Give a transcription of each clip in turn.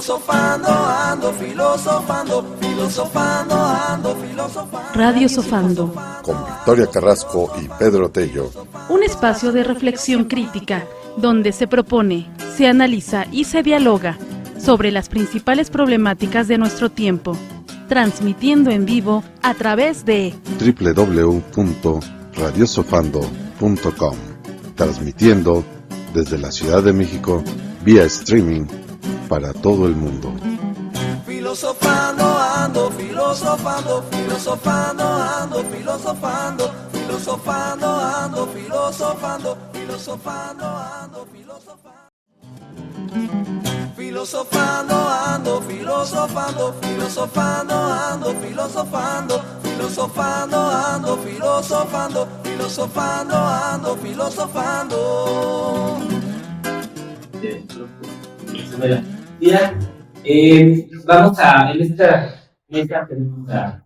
Filosofando, ando filosofando, filosofando, ando filosofando. Radio Sofando. Con Victoria Carrasco y Pedro Tello. Un espacio de reflexión crítica donde se propone, se analiza y se dialoga sobre las principales problemáticas de nuestro tiempo, transmitiendo en vivo a través de www.radiosofando.com, transmitiendo desde la Ciudad de México vía streaming para todo el mundo. Filosofando, ando filosofando, filosofando, ando filosofando, filosofando, ando filosofando, filosofando, ando filosofando. Filosofando, ando filosofando, filosofando, ando filosofando, filosofando, ando filosofando, filosofando, ando filosofando. Mira, vamos a, en esta tenemos a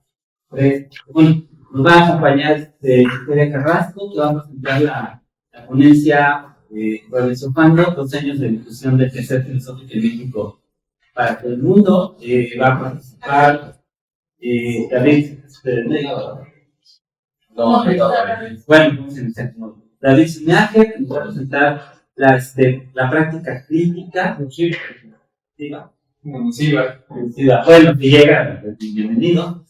tres, bueno, nos va a acompañar Victoria Carrasco, que va a presentar la ponencia Filosofando, 2 años de difusión del quehacer filosófico en México para todo el mundo. Va a participar David, bueno, vamos a iniciar. David Sinaje, que nos va a presentar la práctica crítica. Bueno, si llega, bienvenido.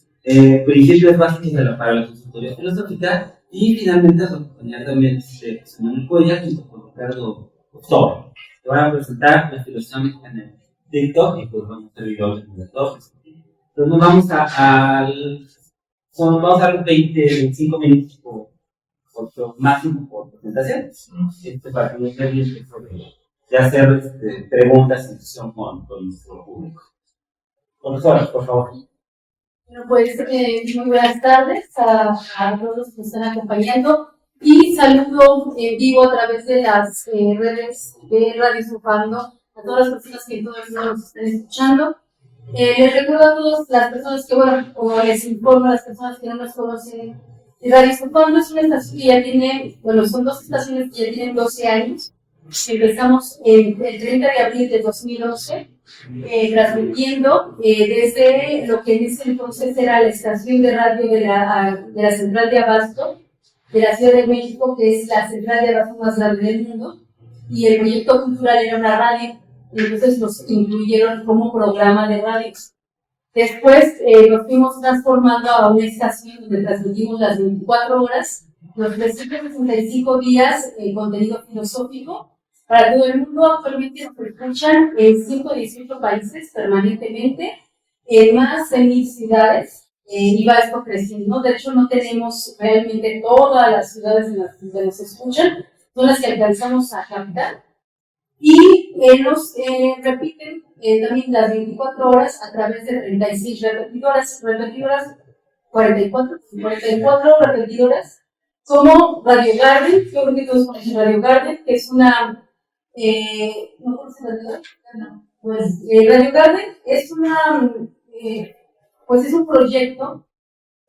Principios básicos para la consultoría filosófica. Y finalmente nos va a acompañar también José Manuel Coya, junto con Ricardo Costó, que van a presentar la filosofía mexicana en TikTok y pues vamos a hacer videos en TikTok. Entonces vamos a dar 25 minutos por máximo por presentación, para que nos dé bien de hacer preguntas en sesión con nuestro público. Profesora, por favor. Bueno, pues muy buenas tardes a todos los que nos están acompañando y saludo en vivo a través de las redes de Radio Sofando a todas las personas que en todo el mundo nos están escuchando. Les recuerdo a todas las personas que, bueno, o les informo a las personas que no nos conocen, Radio Sofando es una estación que ya tiene, bueno, son 2 estaciones que ya tienen 12 años. Empezamos el 30 de abril de 2011. Transmitiendo desde lo que en ese entonces era la estación de radio de la central de abasto de la Ciudad de México, que es la central de abasto más grande del mundo, y el proyecto cultural era una radio, entonces nos incluyeron como programa de radio. Después nos fuimos transformando a una estación donde transmitimos las 24 horas, los 365 días, contenido filosófico para todo el mundo. Actualmente nos escuchan en 118 países permanentemente, en más de 1000 ciudades, y va esto creciendo. De hecho, no tenemos realmente todas las ciudades en las que nos escuchan, son las que alcanzamos a captar. Y nos repiten también las 24 horas a través de 36 repetidoras, 44 repetidoras, como Radio Garden. Yo creo que todos conocen Radio Garden, que es una... ¿no conocen Radio Garden? No. Pues Radio Garden es pues es un proyecto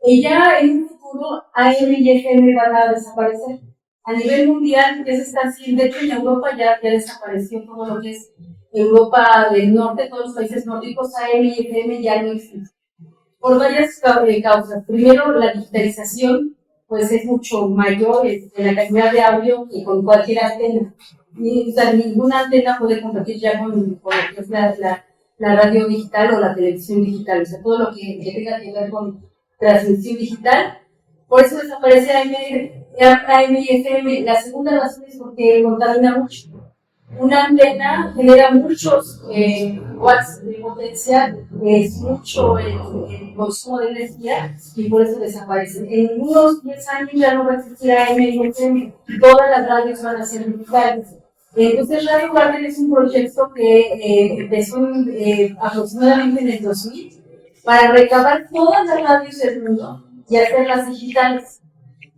que ya en un futuro AM y FM van a desaparecer. A nivel mundial ya se está haciendo, de hecho en Europa ya desapareció todo lo que es Europa del Norte, todos los países nórdicos, AM y FM ya no existen. Por varias causas. Primero, la digitalización pues es mucho mayor en la calidad de audio que con cualquier antena. O sea, ninguna antena puede competir ya con lo que es la radio digital o la televisión digital. O sea, todo lo que tenga que ver con transmisión digital. Por eso desaparece AM y FM. La segunda razón es porque contamina mucho. Una antena genera muchos watts de potencia, es mucho el consumo de energía y por eso desaparecen. En unos 10 años ya no va a existir AM y FM, todas las radios van a ser digitales. Entonces Radio Garden es un proyecto que empezó aproximadamente en el 2000 para recabar todas las radios del mundo y hacerlas digitales.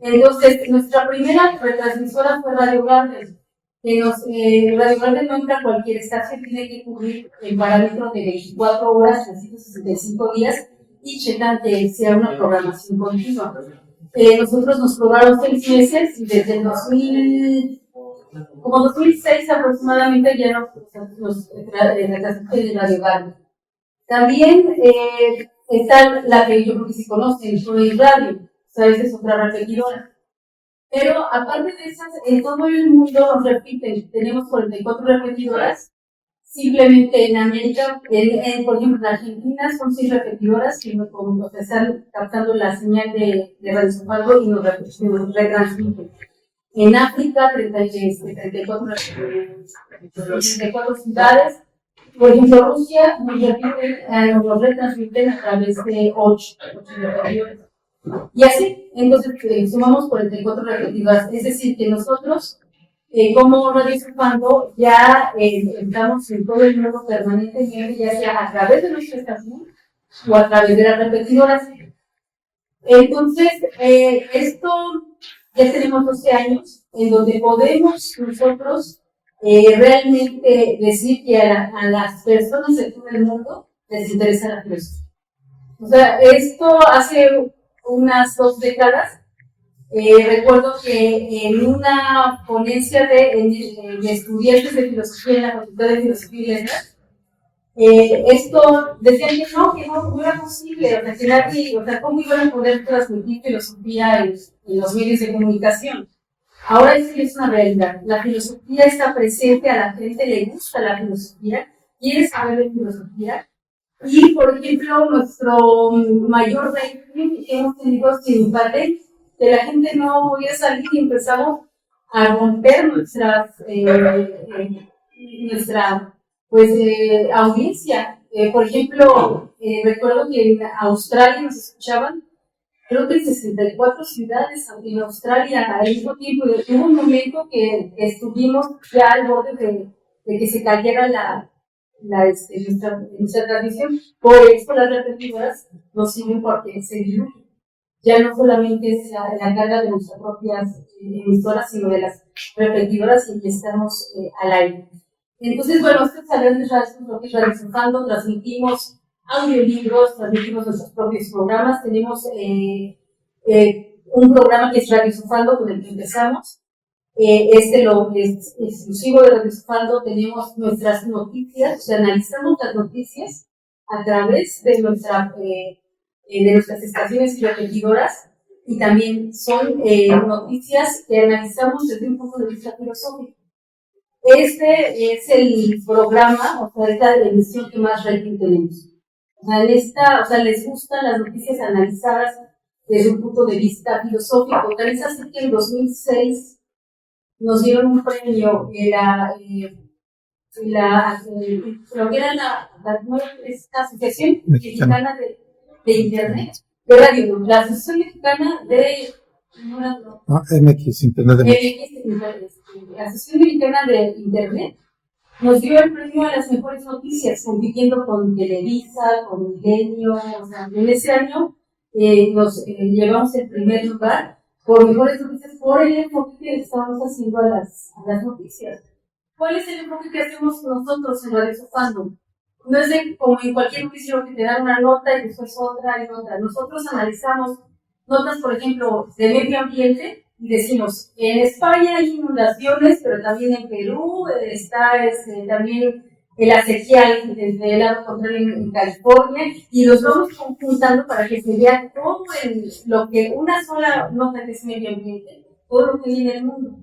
Entonces nuestra primera retransmisora fue Radio Garden. Radio Garden no entra a cualquier estación, tiene que cubrir el parámetro de 24 horas, 365 días y checan que sea una programación continua. Nosotros nos cobraron 6 meses y desde el 2000 como 2006 aproximadamente ya nos retransmiten en Radio Garden. También está la que yo creo que sí conocen, Soy Radio, o sea, esa es otra repetidora. Pero aparte de esas, en todo el mundo nos repiten, tenemos 44 repetidoras. Simplemente en América, por ejemplo, en Argentina son 6 repetidoras que nos están captando la señal de Radio San Pablo y nos retransmiten. En África, 34 ciudades. Por ejemplo, Rusia nos retransmiten a través de 8 repetidoras. Y así, entonces sumamos 44 repetidoras. Es decir, que nosotros, como Radio Surfando, ya estamos en todo el mundo permanentemente, ya sea a través de nuestra estación o a través de las repetidoras. Entonces, esto ya tenemos 12 años en donde podemos nosotros realmente decir que a las personas de todo el mundo les interesa la filosofía. O sea, esto hace unas 2 décadas. Recuerdo que en una ponencia de estudiantes de filosofía en la Facultad de Filosofía y Letras, esto decían que no era posible, o sea, que nadie, o sea, ¿cómo iban a poder transmitir filosofía en los medios de comunicación? Ahora sí es una realidad. La filosofía está presente, a la gente le gusta la filosofía, quiere saber de filosofía. Y, por ejemplo, nuestro mayor rating que hemos tenido sin patente, que la gente no podía salir y empezamos a romper nuestra audiencia. Por ejemplo, recuerdo que en Australia nos escuchaban, creo que en 64 ciudades en Australia al mismo tiempo. Hubo un momento que estuvimos ya al borde de que se cayera nuestra transmisión. Por eso las repetidoras nos sirven porque se diluyen. Ya no solamente es la carga de nuestras propias emisoras, sino de las repetidoras y estamos al aire. Entonces, bueno, esto es saber de lo que es Radio Surfando, transmitimos audiolibros, transmitimos nuestros propios programas, tenemos un programa que es Radio Surfando con el que empezamos. Lo es exclusivo de Radio Surfando, tenemos nuestras noticias, o sea, analizamos las noticias a través de nuestras estaciones y repetidoras, y también son noticias que analizamos desde un punto de vista filosófico. Este es el programa, o sea, esta emisión que más rating tenemos. O sea, les gustan las noticias analizadas desde un punto de vista filosófico. Tal es así que en 2006 nos dieron un premio lo que era la Asociación Mexicana de Internet, de Radio, la Asociación Mexicana de MX, Internet de México. La Asociación Mexicana de Internet nos dio el premio a las mejores noticias, compitiendo con Televisa, con Milenio. O sea, en ese año nos llevamos el primer lugar por mejores noticias, por el enfoque que estamos haciendo a las noticias. ¿Cuál es el enfoque que hacemos nosotros en Radio Surfando? No es como en cualquier noticiero que te dan una nota y después otra y otra. Nosotros analizamos notas, por ejemplo, de medio ambiente y decimos, en España hay inundaciones, pero también en Perú está también la sequía desde el lado contrario en California, y los vamos conjuntando para que se vea todo lo que una sola nota que es medio ambiente, todo lo que hay en el mundo.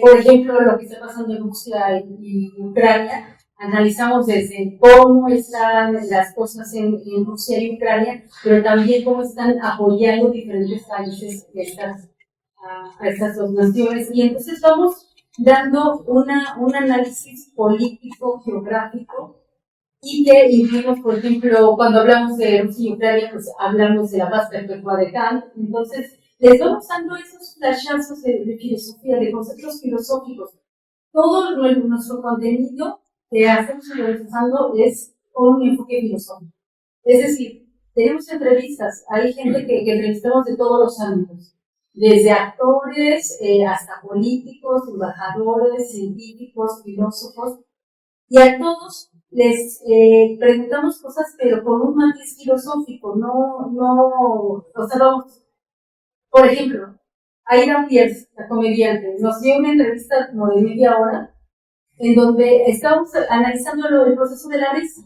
Por ejemplo, lo que está pasando en Rusia y Ucrania, analizamos desde cómo están las cosas en Rusia y Ucrania, pero también cómo están apoyando diferentes países a estas dos naciones. Y entonces vamos dando un análisis político, geográfico, y que incluimos, por ejemplo, cuando hablamos de Rusia y Ucrania, pues hablamos de la paz perpetua de Kant. Entonces, les vamos dando esos flashazos de filosofía, de conceptos filosóficos. Todo nuestro contenido que hacemos Filosofando es con un enfoque filosófico. Es decir, tenemos entrevistas, hay gente que entrevistamos de todos los ámbitos, desde actores hasta políticos, embajadores, científicos, filósofos, y a todos les preguntamos cosas, pero con un matiz filosófico, o sea, vamos, por ejemplo, Aida Pierce, la comediante, nos dio una entrevista como de media hora en donde estábamos analizando el proceso de la risa.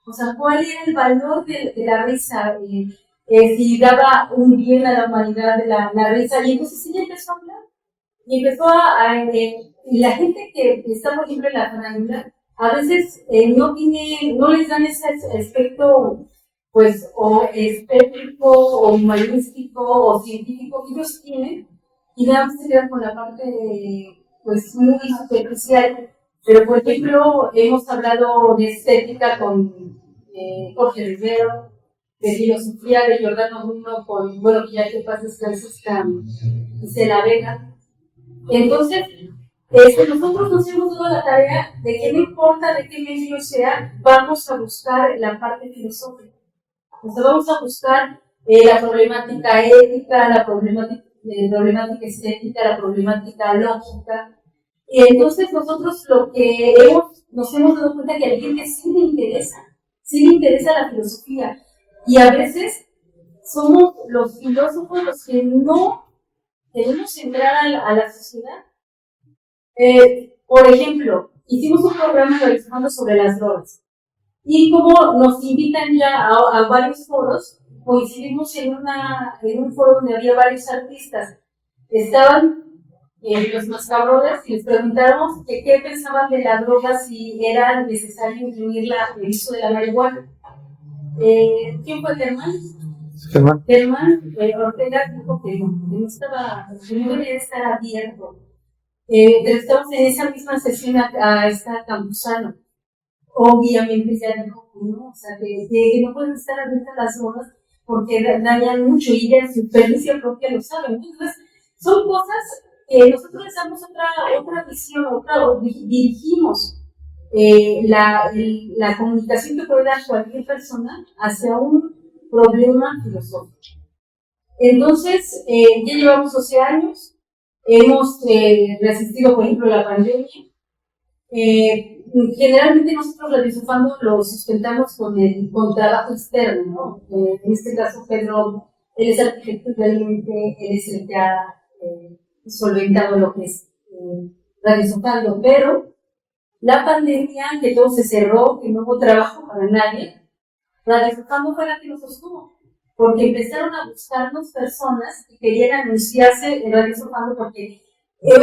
O sea, cuál era el valor de la risa, si daba un bien a la humanidad de la risa. Y entonces ella empezó a hablar. Y empezó y la gente que está, por ejemplo, en la farándula, a veces no les dan ese aspecto, pues, o estético, o humanístico, o científico que ellos tienen, y nada más se quedan con la parte, pues, muy superficial. Pero, por ejemplo, hemos hablado de estética con Jorge Rivero, de filosofía de Giordano Bruno, bueno, que ya que pasa Francisca Isela Vega. Entonces, nosotros nos hemos dado la tarea de que no importa de qué medio sea, vamos a buscar la parte filosófica. O sea, vamos a buscar la problemática ética, la problemática estética, la problemática lógica. Y entonces nosotros lo que nos hemos dado cuenta que a la gente sí le interesa la filosofía. Y a veces somos los filósofos los que no queremos entrar a la sociedad. Por ejemplo, hicimos un programa reflexionando sobre las drogas. Y como nos invitan ya a varios foros, coincidimos en un foro donde había varios artistas. Estaban los mascabrones y les preguntamos qué pensaban de la droga, si era necesario incluir el uso de la marihuana. ¿Quién fue Germán? Germán Ortega dijo que no debería estar abierto. Estamos en esa misma sesión a esta Campuzano. Obviamente ya dijo que no, o sea, que no pueden estar abiertas las drogas porque dañan mucho y ella en su experiencia propia lo sabe. Entonces, son cosas que nosotros les damos otra visión, dirigimos la comunicación que puede dar cualquier persona hacia un problema filosófico. Entonces, ya llevamos 12 años, hemos resistido, por ejemplo, la pandemia. Generalmente nosotros Radiosofando lo sustentamos con trabajo externo, ¿no? En este caso, Pedro, él es arquitecto y realmente él es el que ha solventado lo que es Radiosofando, pero la pandemia, que todo se cerró, que no hubo trabajo para nadie, Radiosofando fue la que nos sostuvo, porque empezaron a buscarnos personas que querían anunciarse en Radiosofando porque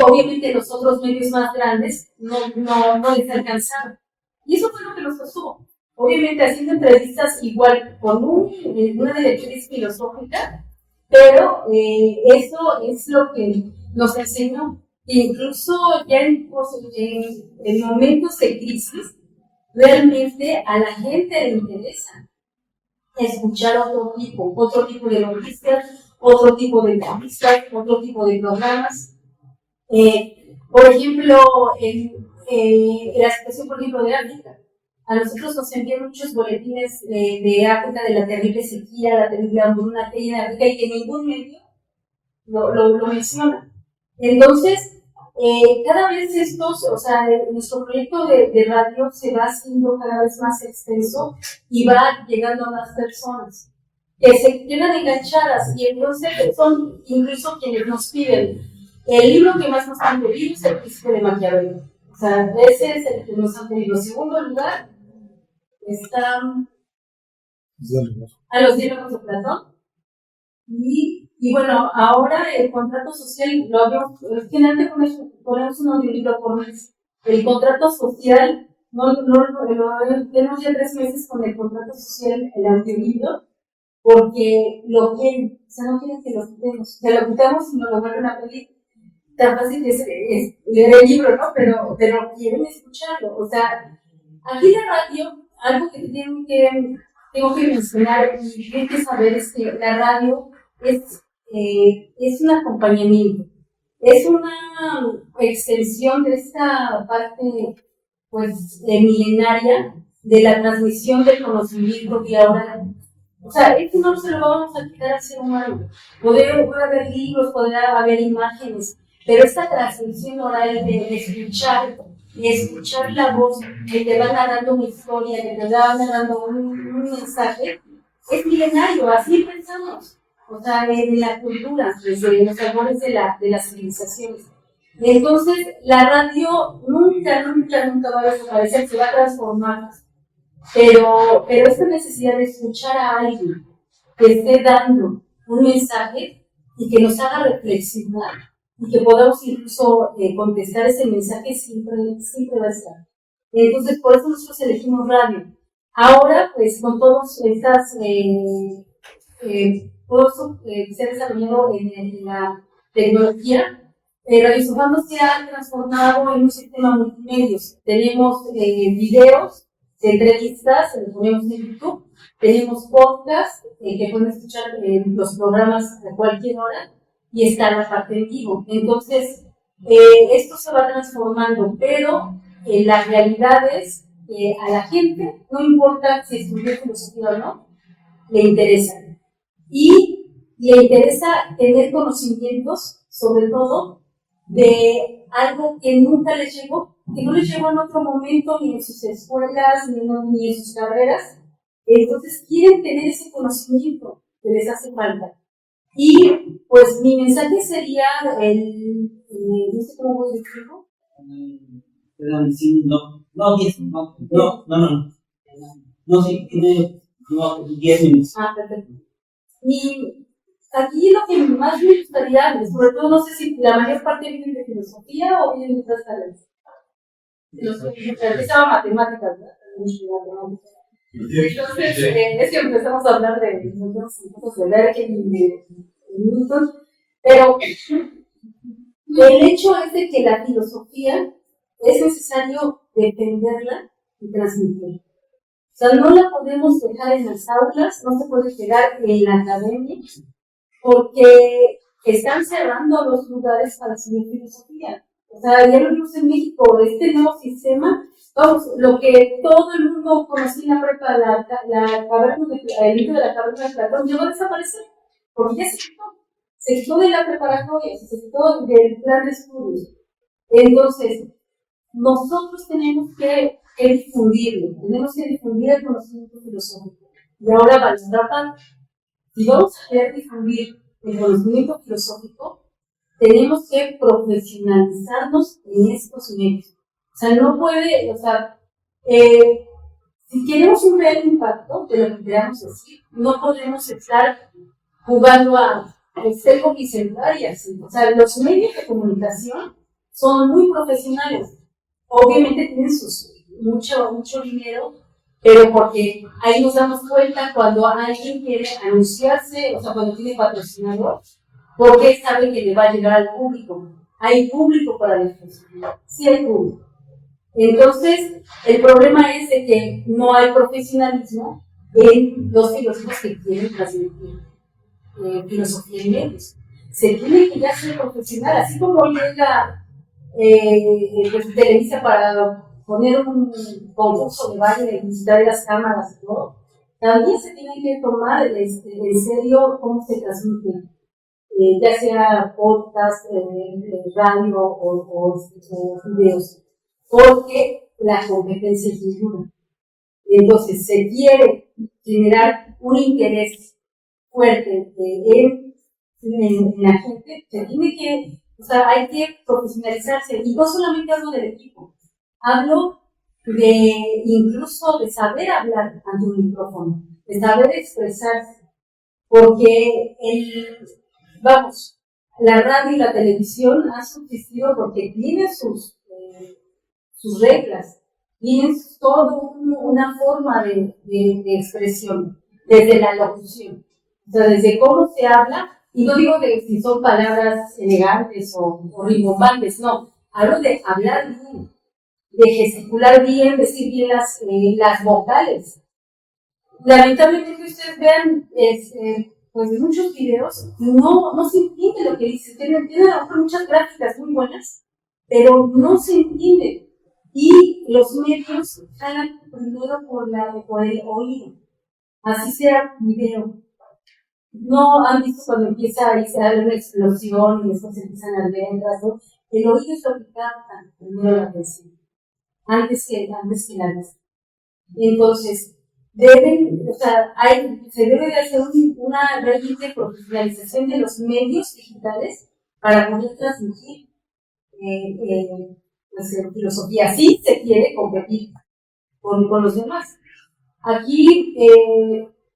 obviamente los otros medios más grandes no les alcanzaron. Y eso fue lo que nos sostuvo. Obviamente haciendo entrevistas igual con una directriz filosófica, pero eso es lo que nos enseñó. Incluso ya en momentos de crisis, realmente a la gente le interesa escuchar otro tipo de noticias, otro tipo de entrevistas, otro tipo de programas. Por ejemplo, en la situación, por ejemplo, de África, a nosotros nos envían muchos boletines de África, de la terrible sequía, la terrible hambruna que hay en África y que ningún medio lo menciona. Entonces, cada vez nuestro proyecto de radio se va haciendo cada vez más extenso y va llegando a más personas que se quedan enganchadas y entonces son incluso quienes nos piden. El libro que más nos han pedido es El Príncipe de Maquiavelo. O sea, ese es el que nos han pedido. En segundo lugar, están a los diálogos de Platón. Y bueno, ahora el contrato social, generalmente ponemos un audiolibro por mes. El contrato social, tenemos ya 3 meses con el contrato social, el audiolibro, porque lo quieren, o sea, no quieren que lo quitemos. Se lo quitamos y nos lo vuelven a pedir. Tan fácil que es leer el libro, ¿no? Pero quieren escucharlo. O sea, aquí la radio, algo que tengo que mencionar y hay que saber es que la radio es un acompañamiento, es una extensión de esta parte, pues, milenaria de la transmisión del conocimiento que ahora. O sea, esto no se lo vamos a quitar al ser humano. Puede haber libros, podrá haber imágenes, pero esta transmisión oral de escuchar la voz que te va narrando una historia, que te va narrando un mensaje, es milenario, así pensamos. o sea, de la cultura, desde los albores de las civilizaciones. Entonces, la radio nunca va a desaparecer, se va a transformar. Pero esta necesidad de escuchar a alguien que esté dando un mensaje y que nos haga reflexionar y que podamos incluso contestar ese mensaje siempre va a estar. Entonces, por eso nosotros elegimos radio. Ahora, pues, con todas estas, todo eso que se ha desarrollado en la tecnología, Radio Sofando se ha transformado en un sistema multimedios. Tenemos videos de entrevistas, lo ponemos en YouTube, tenemos podcasts que pueden escuchar los programas a cualquier hora y está la parte en vivo. Entonces, esto se va transformando, pero la realidad es que a la gente, no importa si estudió filosofía o no, le interesa. Y le interesa tener conocimientos, sobre todo, de algo que nunca les llegó, que no les llegó en otro momento, ni en sus escuelas, ni en sus carreras. Entonces quieren tener ese conocimiento que les hace falta. Y pues mi mensaje sería no sé cómo voy a decirlo. Perdón, sí, no, sí, tiene 10 minutos. Ah, perfecto. Y aquí lo que más me gustaría, sobre todo no sé si la mayor parte viene de filosofía o viene de otras carreras. Empezaba matemáticas, ¿verdad? Entonces, es que empezamos a hablar de Berkeley y de Newton, pero el hecho es de que la filosofía es necesario defenderla y transmitirla. O sea, no la podemos dejar en las aulas, no se puede quedar en la academia, porque están cerrando los lugares para estudiar filosofía. O sea, ya lo vimos en México, este nuevo sistema, vamos, lo que todo el mundo conocía en la prepa, el libro de la caverna de Platón, ya va a desaparecer, porque ya se quitó de la preparatoria, se quitó del plan de estudios. Entonces, nosotros tenemos que difundirlo, tenemos que difundir el conocimiento filosófico. Y ahora va a nuestra parte. Si vamos a querer difundir el conocimiento filosófico, tenemos que profesionalizarnos en estos medios. O sea, no puede, si queremos un real impacto de lo que queramos decir, no podemos estar jugando a ser coquicentarias. O sea, los medios de comunicación son muy profesionales. Obviamente tienen mucho dinero, pero porque ahí nos damos cuenta cuando alguien quiere anunciarse, o sea, cuando tiene patrocinador, porque sabe que le va a llegar al público. Hay público para la filosofía, sí hay público. Entonces, el problema es de que no hay profesionalismo en los filósofos que quieren transmitir filosofía en medios. Se tiene que ya ser profesional, así como llega pues, Televisa para poner un concurso de baile, visitar las cámaras y todo, también se tiene que tomar en serio cómo se transmite, ya sea podcast, radio o videos, porque la competencia es muy dura. Entonces, se quiere generar un interés fuerte en la gente, se tiene que, o sea, hay que profesionalizarse, y no solamente hablo del equipo, hablo incluso de saber hablar ante un micrófono, de saber expresarse, porque la radio y la televisión han subsistido porque tienen sus reglas, tienen toda una forma de expresión, desde la locución, o sea, desde cómo se habla, y no digo de si son palabras elegantes o rimbombantes, no, hablo de hablar bien, de gesticular bien, decir bien las vocales. Lamentablemente ustedes vean pues muchos videos, no se entiende lo que dice, tienen a lo mejor muchas gráficas muy buenas, pero no se entiende. Y los medios jalan primero por el oído, así sea video. No han visto cuando empieza a haber una explosión y después empiezan las letras, ¿no? El oído es lo que capta primero la atención, antes que la vista. Entonces, deben, o sea, se debe de hacer una realmente profesionalización de los medios digitales para poder transmitir pues, filosofía. Sí se quiere competir con los demás. Aquí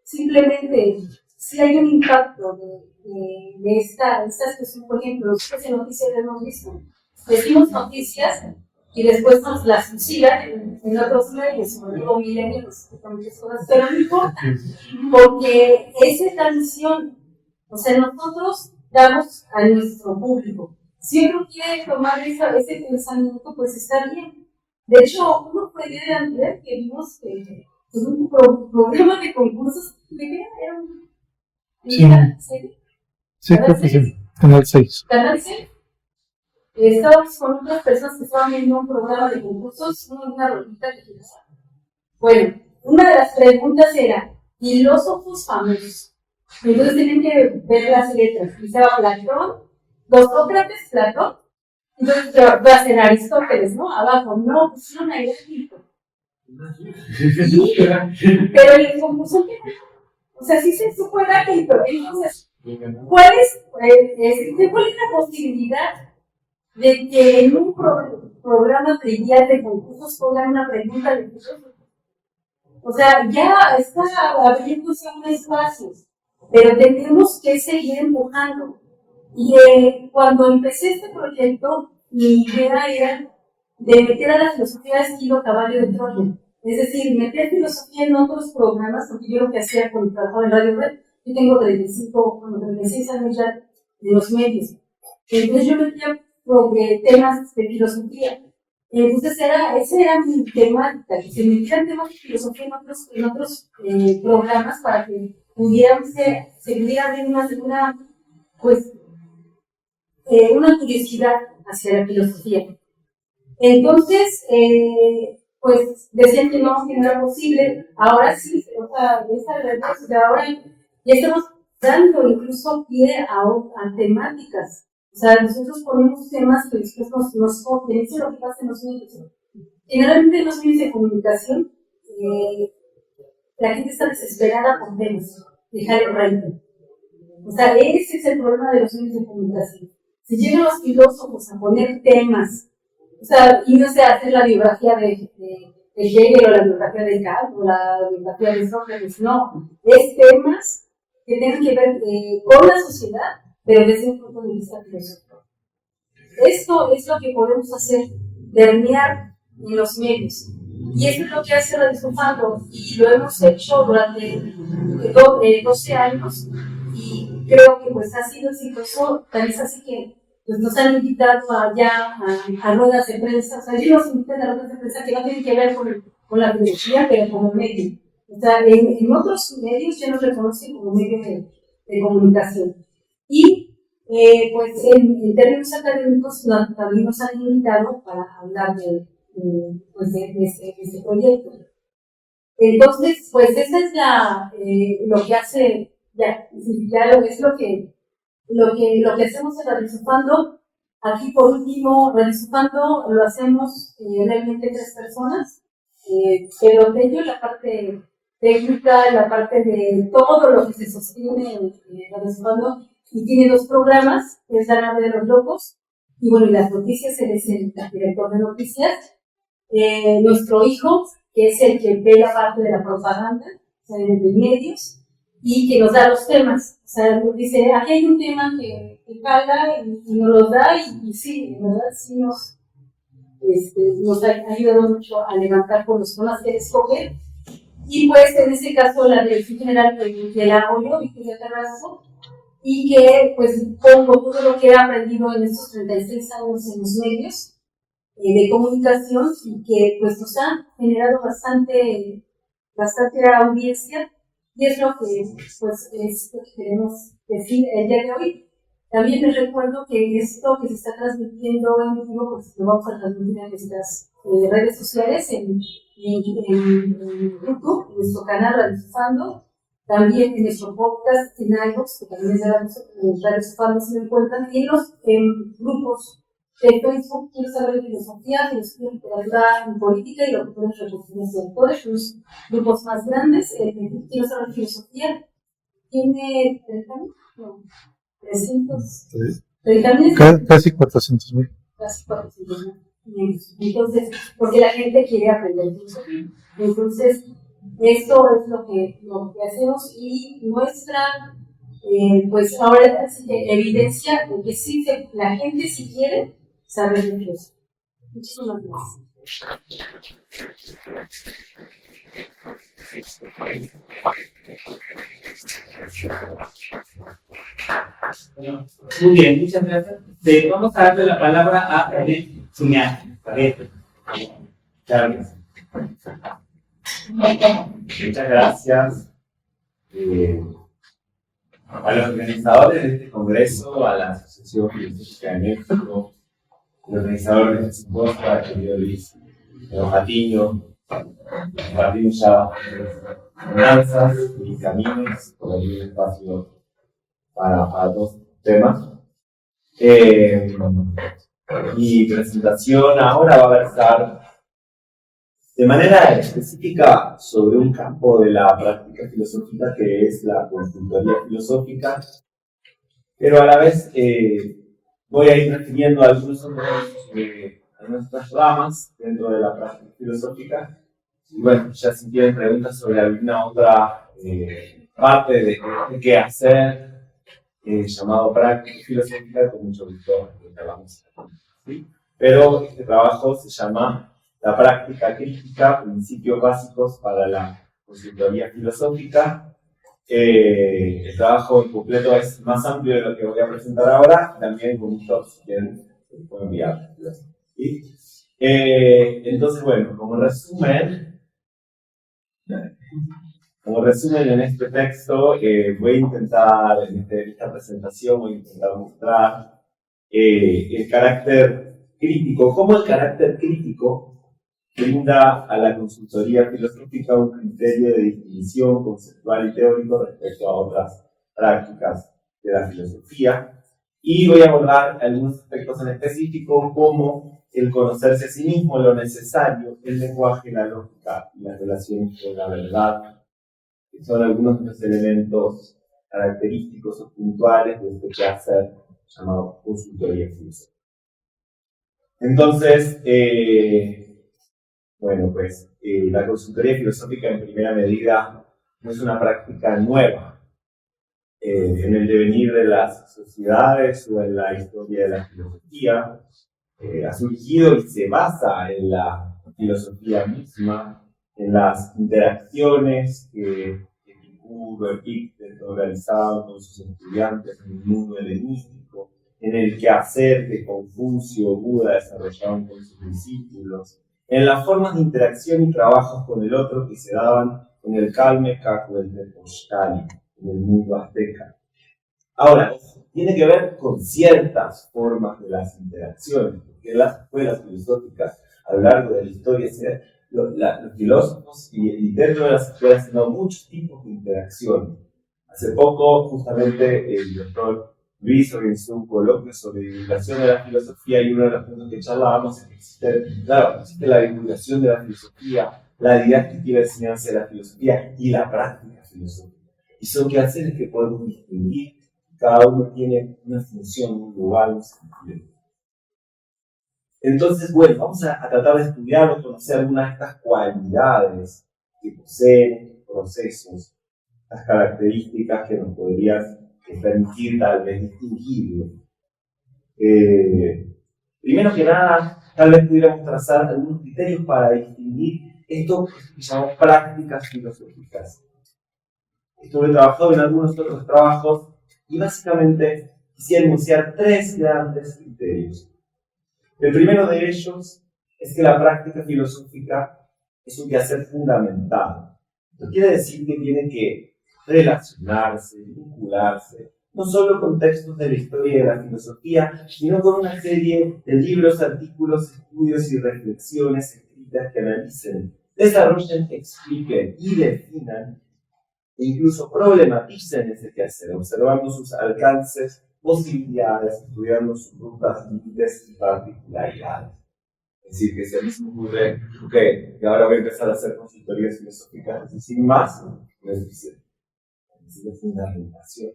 simplemente si hay un impacto de estas cuestiones, por ejemplo, nosotros en noticias hemos visto, decimos noticias y después nos las fusilan en otros medios, como digo, milenios, pero no importa, porque esa es la misión. O sea, nosotros damos a nuestro público. Si uno quiere tomar ese pensamiento, pues está bien. De hecho, uno puede ver que vimos que un programa de concursos, ¿de qué era? Sí, creo que sí. Canal 6. Canal 6. Estábamos con otras personas que estaban viendo un programa de concursos, una rolita que giraba. Bueno, una de las preguntas era filósofos famosos. Entonces tienen que ver las letras. Y estaba Platón, Sócrates, Platón. Entonces va a ser Aristóteles, ¿no? Abajo, no, pusieron a Heráclito. Pero el concurso que o sea, sí se supo Heráclito. Entonces, ¿cuál es la posibilidad de que en un programa trivial de concursos pongan una pregunta de filósofo? O sea, ya está abriéndose un espacio, pero tenemos que seguir empujando. Y cuando empecé este proyecto, mi idea era de meter a la filosofía estilo caballo de Troya. Es decir, meter filosofía en otros programas, porque yo lo que hacía cuando trabajaba en Radio Red, yo tengo 36 años ya en los medios. Entonces yo metía temas de filosofía. Entonces ese era mi temática, que se metieran temas de filosofía en otros programas para que se pudiera ver una curiosidad hacia la filosofía. Entonces, pues decían que no era posible. Ahora sí, o sea, ahora ya estamos dando incluso pie a temáticas. O sea, nosotros ponemos temas que después nos copian. Eso es lo que pasa en los medios. Generalmente en los medios de comunicación, la gente está desesperada por temas, dejar el rating. O sea, ese es el problema de los medios de comunicación. Si llegan los filósofos a poner temas, o sea, y no sé, hacer la biografía de Hegel o la biografía de Kant o la biografía de Sócrates, no, es temas que tienen que ver con la sociedad, pero desde un punto de vista filosófico. Esto es lo que podemos hacer, permear en los medios. Y eso es lo que hace Radio Sofando, y lo hemos hecho durante 12 años, y creo que pues ha sido exitoso. Tal vez así que pues nos han invitado allá a ruedas de prensa. O sea, yo nos invitan a ruedas de prensa que no tienen que ver con la filosofía, pero como medio. O sea, en otros medios ya nos reconocen como medio de comunicación. Y pues en términos académicos también nos han invitado para hablar de este proyecto. Entonces, pues esa es lo que hace, es lo que hacemos en Radio Sofando. Aquí por último, Radio Sofando lo hacemos realmente 3 personas, pero de ello la parte técnica, la parte de todo lo que se sostiene en Radio Sofando, y tiene 2 programas, que es La Nave de los Locos, y bueno, y las noticias, él es el director de noticias. Nuestro hijo, que es el que ve la parte de la propaganda, o sea, de medios, y que nos da los temas. O sea, nos dice, aquí hay un tema que cala, y nos los da, y sí, en verdad, sí nos ha ayudado mucho a levantar con los temas que escoger. Y pues, en este caso, la dirección general que la hago yo, Victoria Carrasco, y que pues pongo todo lo que he aprendido en estos 36 años en los medios de comunicación, y que pues nos ha generado bastante audiencia, y es lo que pues es lo que queremos decir el día de hoy. También les recuerdo que esto que se está transmitiendo en vivo, pues lo vamos a transmitir en nuestras redes sociales, en YouTube, en nuestro canal Radio Sofando, también en nuestro podcast en iVoox, que también es de Radio Sofando, si lo encuentran, y en los grupos de Facebook, quiero saber de filosofía, literatura y política y lo que pueden reflexiones de autores, los grupos más grandes, quiero saber de filosofía, tiene 30 años, no, 300, 30 años. Casi 400,000. Casi 400,000. Entonces, porque la gente quiere aprender filosofía. Entonces, esto es lo que hacemos y nuestra, pues ahora sí que evidencia de que sí, la gente sí quiere saber de filosofía. Muchísimas gracias. Bueno, muy bien, muchas gracias. Vamos a darle la palabra a René Zuñaga. Muchas gracias a los organizadores de este congreso, a la Asociación Filosófica de México, al organizador de este simposio, al querido Luis Patiño, compartimos ya finanzas y caminos por abrir un espacio para dos temas. Mi presentación ahora va a versar de manera específica sobre un campo de la práctica filosófica que es la consultoría filosófica, pero a la vez voy a ir refiriendo algunos otras ramas dentro de la práctica filosófica. Y bueno, ya si tienen preguntas sobre alguna otra parte de qué hacer, llamado práctica filosófica, con mucho gusto hablamos. ¿Sí? Pero este trabajo se llama La práctica crítica, principios básicos para la consultoría filosófica. El trabajo en completo es más amplio de lo que voy a presentar ahora, también con gusto si quieren puedo enviar. ¿Sí? Entonces, bueno, como resumen en este texto, voy a intentar, en esta presentación, voy a intentar mostrar el carácter crítico, cómo el carácter crítico brinda a la consultoría filosófica un criterio de distinción conceptual y teórico respecto a otras prácticas de la filosofía. Y voy a abordar algunos aspectos en específico, como el conocerse a sí mismo, lo necesario, el lenguaje, la lógica y las relaciones con la verdad, que son algunos de los elementos característicos o puntuales de este quehacer llamado consultoría filosófica. Entonces, bueno, pues la consultoría filosófica en primera medida no es una práctica nueva en el devenir de las sociedades o en la historia de la filosofía. Ha surgido y se basa en la filosofía misma, en las interacciones que Epicteto organizaba con sus estudiantes en el mundo helenístico, en el quehacer que Confucio o Buda desarrollaban con sus discípulos, en las formas de interacción y trabajos con el otro que se daban en el Calmecac o el Tepozcali, en el mundo azteca. Ahora, tiene que ver con ciertas formas de las interacciones, porque las escuelas filosóficas a lo largo de la historia, los filósofos y dentro de las escuelas han dado muchos tipos de interacción. Hace poco, justamente, el doctor Luis organizó un coloquio sobre divulgación de la filosofía y uno de los puntos que charlábamos es que existe la divulgación de la filosofía, la didáctica y la enseñanza de la filosofía y la práctica filosófica. Y son quehaceres que podemos distinguir, cada uno tiene una función, un lugar, un sentido. Entonces, bueno, vamos a tratar de estudiar o conocer algunas de estas cualidades que poseen procesos, las características que nos podrían permitir tal vez distinguirlo. Primero que nada, tal vez pudiéramos trazar algunos criterios para distinguir esto que llamamos prácticas filosóficas. Esto lo he trabajado en algunos otros trabajos y básicamente quisiera enunciar tres grandes criterios. El primero de ellos es que la práctica filosófica es un quehacer fundamental. Esto quiere decir que tiene que relacionarse, vincularse, no solo con textos de la historia de la filosofía, sino con una serie de libros, artículos, estudios y reflexiones escritas que analicen, desarrollen, expliquen y definan e incluso problematicen ese quehacer, observando sus alcances posibilidades, estudiando sus rutas, límites y particularidades. Es decir, que se me ocurre, que ahora voy a empezar a hacer consultorías filosóficas, y sin más, no es suficiente. Necesito una orientación,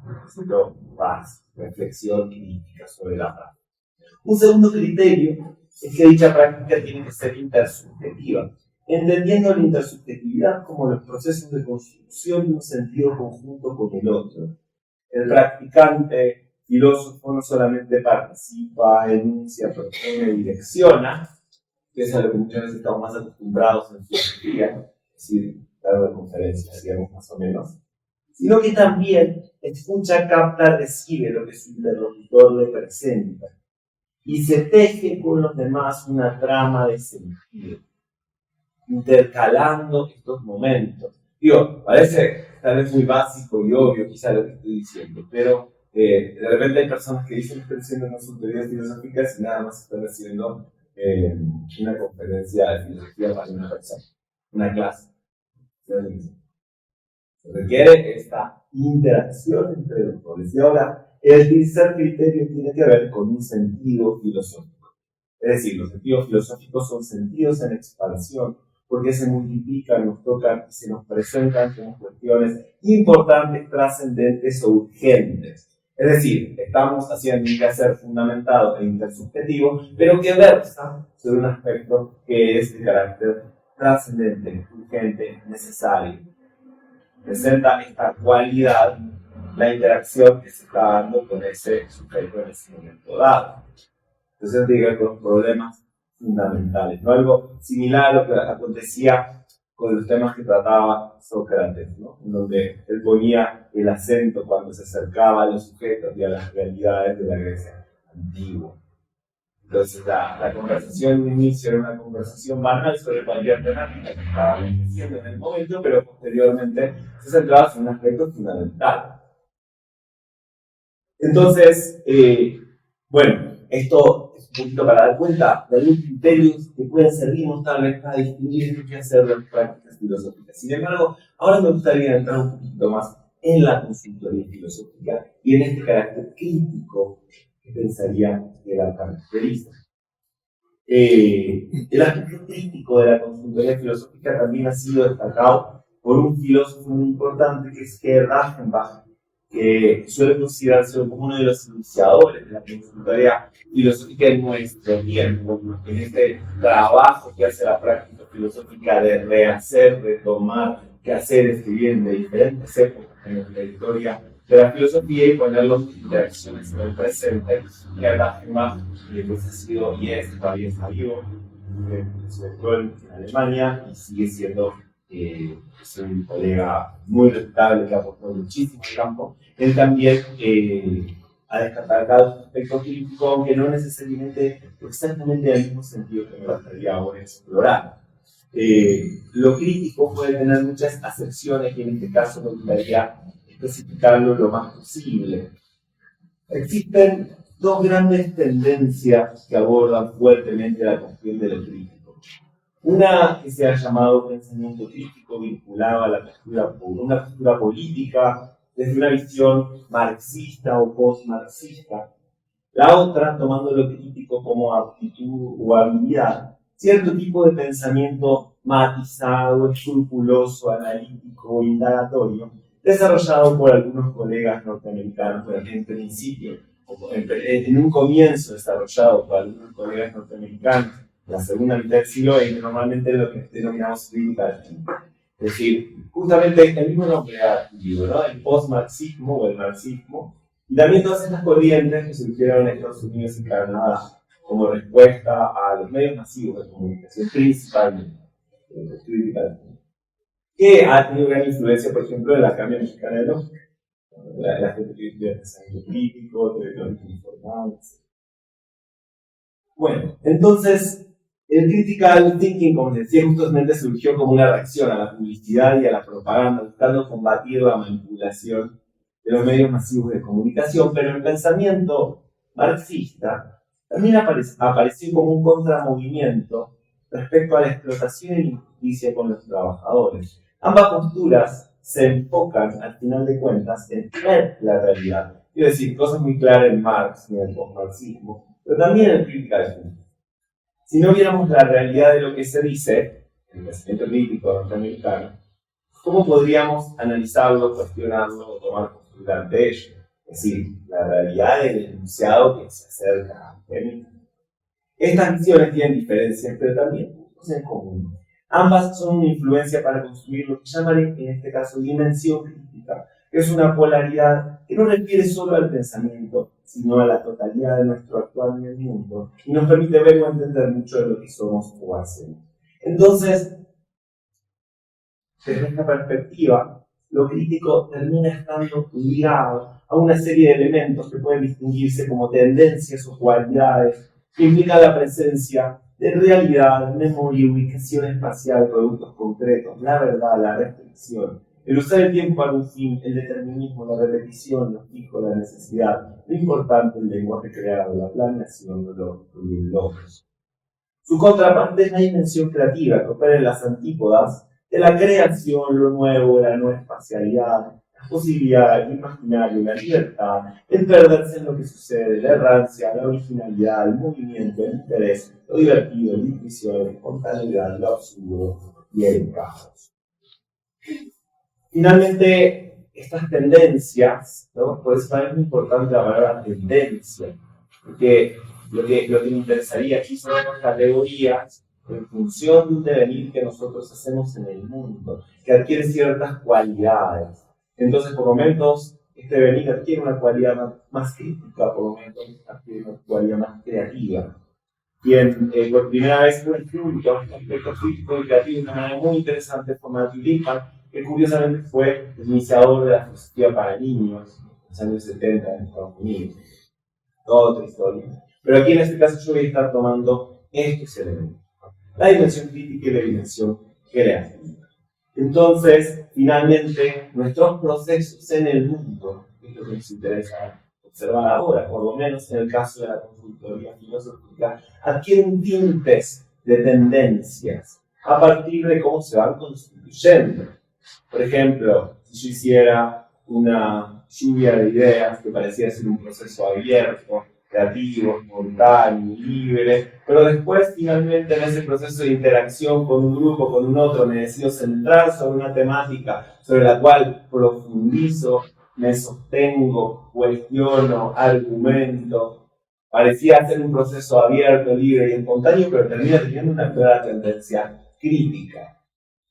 necesito más reflexión crítica sobre la práctica. Un segundo criterio es que dicha práctica tiene que ser intersubjetiva, entendiendo la intersubjetividad como los procesos de construcción de un sentido conjunto con el otro. El practicante filósofo no solamente participa, enuncia, propone, direcciona, que es a lo que muchas veces estamos más acostumbrados en filosofía, es decir, dar de conferencias, digamos, más o menos, sino que también escucha, capta, recibe lo que su interlocutor le presenta y se teje con los demás una trama de sentido, intercalando estos momentos. Digo, parece tal vez muy básico y obvio quizá lo que estoy diciendo, pero de repente hay personas que dicen que están haciendo consultorías filosóficas y nada más están haciendo una conferencia de filosofía para una persona, una clase. Se requiere esta interacción entre los roles. Y ahora, el tercer criterio tiene que ver con un sentido filosófico. Es decir, los sentidos filosóficos son sentidos en expansión, porque se multiplican, nos tocan y se nos presentan como cuestiones importantes, trascendentes o urgentes. Es decir, estamos haciendo un quehacer fundamentado e intersubjetivo, pero que versa sobre un aspecto que es de carácter trascendente, urgente, necesario. Presenta esta cualidad, la interacción que se está dando con ese sujeto en ese momento dado. Entonces, diga, con problemas fundamentales, ¿no? Algo similar a lo que acontecía con los temas que trataba Sócrates, ¿no? En donde él ponía el acento cuando se acercaba a los sujetos y a las realidades de la Grecia antigua. Entonces, la conversación en un inicio era una conversación banal sobre cualquier temática que estaba aconteciendo en el momento, pero posteriormente se centraba en un aspecto fundamental. Entonces, bueno, esto es un poquito para dar cuenta de algunos criterios que pueden servirnos tal vez para distinguir qué hacer de las prácticas filosóficas. Sin embargo, ahora me gustaría entrar un poquito más en la consultoría filosófica y en este carácter crítico que pensaría que la caracteriza. El aspecto crítico de la consultoría filosófica también ha sido destacado por un filósofo muy importante que es Gerd Achenbach, que suele considerarse como uno de los iniciadores de la consultoría filosófica en nuestro tiempo, en este trabajo que hace la práctica filosófica de rehacer, retomar quehaceres que vienen de diferentes épocas en la historia de la filosofía y ponerlos en interacciones en el presente. Gerd Achenbach pues ha sido y es todavía está vivo, se educó en Alemania y sigue siendo es un colega muy respetable que ha aportado muchísimo al campo. Él también ha destacado un aspecto crítico, aunque no necesariamente exactamente en el mismo sentido que me gustaría ahora explorar. Lo crítico puede tener muchas acepciones y en este caso me gustaría especificarlo lo más posible. Existen dos grandes tendencias que abordan fuertemente la cuestión de lo crítico. Una que se ha llamado pensamiento crítico vinculado a la una postura política desde una visión marxista o post-marxista. La otra, tomando lo crítico como aptitud o habilidad, cierto tipo de pensamiento matizado, escrupuloso, analítico, indagatorio, desarrollado por algunos colegas norteamericanos, pero en principio, en un comienzo desarrollado por algunos colegas norteamericanos, la segunda mitad del siglo XX, normalmente lo que denominamos crítica del tiempo. Es decir, justamente el mismo nombre del libro, ¿no? El post-marxismo o el marxismo, y también todas estas corrientes que surgieron en Estados Unidos y Canadá como respuesta a los medios masivos de comunicación, principalmente, crítica del tiempo, que ha tenido gran influencia, por ejemplo, en la Academia Mexicana de Lógica. La gente que estudia pensamiento crítico, teóricamente informado, etc. Bueno, entonces, el critical thinking, como les decía, justamente surgió como una reacción a la publicidad y a la propaganda, buscando combatir la manipulación de los medios masivos de comunicación, pero el pensamiento marxista también apareció como un contramovimiento respecto a la explotación y la injusticia con los trabajadores. Ambas posturas se enfocan, al final de cuentas, en ver la realidad quiero decir, cosas muy claras en Marx y en el postmarxismo, pero también en crítica de Hume. Si no viéramos la realidad de lo que se dice, en el pensamiento crítico norteamericano, ¿cómo podríamos analizarlo, cuestionarlo o tomar postura ante ello? Es decir, la realidad del enunciado que se acerca a mí. Estas visiones tienen diferencias, pero también puntos en común. Ambas son una influencia para construir lo que llamaré, en este caso, dimensión crítica, que es una polaridad que no refiere solo al pensamiento, sino a la totalidad de nuestro actuar en el mundo, y nos permite ver o entender mucho de lo que somos o hacemos. Entonces, desde esta perspectiva, lo crítico termina estando ligado a una serie de elementos que pueden distinguirse como tendencias o cualidades que implican la presencia de realidad, memoria, ubicación espacial, productos concretos, la verdad, la restricción, el usar el tiempo para un fin, el determinismo, la repetición, lo fijo, la necesidad, lo importante, el lenguaje creado, la planeación, lo lógico y el logos. Su contraparte es la dimensión creativa, que opera en las antípodas de la creación, lo nuevo, la no espacialidad, la posibilidad, el imaginario, la libertad, el perderse en lo que sucede, la errancia, la originalidad, el movimiento, el interés, lo divertido, la intuición, la espontaneidad, lo absurdo y el caos. Finalmente, estas tendencias, ¿no? Por eso también es muy importante la palabra tendencia, porque lo que me interesaría aquí son estas categorías en función de un devenir que nosotros hacemos en el mundo, que adquiere ciertas cualidades. Entonces, por momentos, este devenir adquiere una cualidad más crítica, por momentos adquiere una cualidad más creativa. Quien por primera vez fue incluido en aspectos críticos y creativos de una manera muy interesante fue Matthew Lipman, que curiosamente fue el iniciador de la filosofía para niños en los años 70 en Estados Unidos. Toda otra historia. Pero aquí en este caso yo voy a estar tomando estos elementos: la dimensión crítica y la dimensión creativa. Entonces, finalmente, nuestros procesos en el mundo, es lo que nos interesa observar ahora, por lo menos en el caso de la consultoría filosófica, adquieren tintes de tendencias a partir de cómo se van constituyendo. Por ejemplo, si yo hiciera una lluvia de ideas que parecía ser un proceso abierto, creativo, espontáneo, libre, pero después finalmente en ese proceso de interacción con un grupo, con un otro, me decido centrar sobre una temática sobre la cual profundizo, me sostengo, cuestiono, argumento. Parecía ser un proceso abierto, libre y espontáneo, pero termina teniendo una clara tendencia crítica.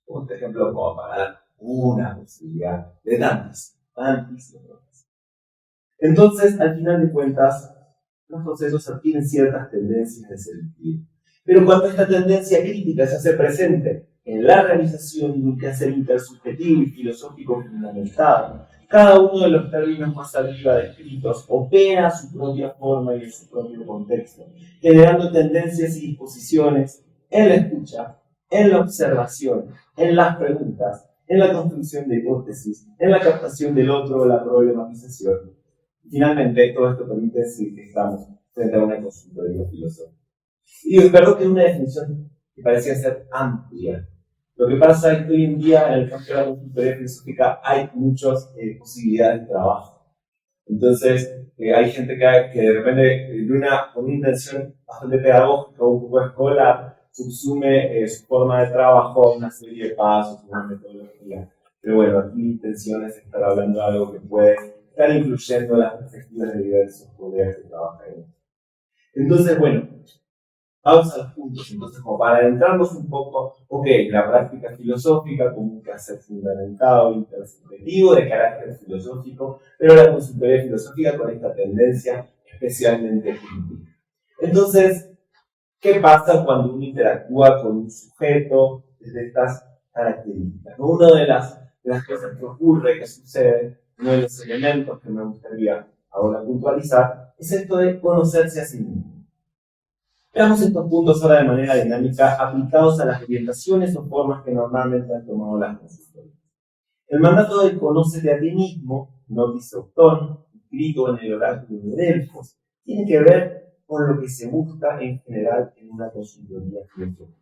Por ejemplo, como para dar una posibilidad de tantísimas. Entonces, al final de cuentas, los procesos adquieren ciertas tendencias de sentido. Pero cuando esta tendencia crítica se hace presente en la realización de un quehacer intersubjetivo y filosófico fundamentado, cada uno de los términos más arriba descritos opera a su propia forma y en su propio contexto, generando tendencias y disposiciones en la escucha, en la observación, en las preguntas, en la construcción de hipótesis, en la captación del otro o la problematización. Finalmente, todo esto permite decir que estamos frente a una consultoría filosófica. Y es verdad que es una definición que parecía ser amplia. Lo que pasa es que hoy en día, en el campo de la consultoría filosófica, hay muchas posibilidades de trabajo. Entonces, hay gente que de repente, con una intención bastante pedagógica o un poco escolar, subsume su forma de trabajo a una serie de pasos, una metodología. Pero bueno, aquí mi intención es estar hablando de algo que puede estar incluyendo las perspectivas de diversos poderes que trabajan en esto. Entonces, bueno, vamos a los puntos. Entonces, como para adentrarnos un poco, la práctica filosófica como un quehacer fundamentado, intersubjetivo, de carácter filosófico, pero la consultoría filosófica con esta tendencia especialmente crítica. Entonces, ¿qué pasa cuando uno interactúa con un sujeto desde estas características? Una de las cosas que ocurre, que sucede, uno de los elementos que me gustaría ahora puntualizar, es esto de conocerse a sí mismo. Veamos estos puntos ahora de manera dinámica, aplicados a las orientaciones o formas que normalmente han tomado las consultorías. El mandato de conócete a ti mismo, notice autónomo, escrito en el oráculo de Delfos, tiene que ver con lo que se busca en general en una consultoría filosófica.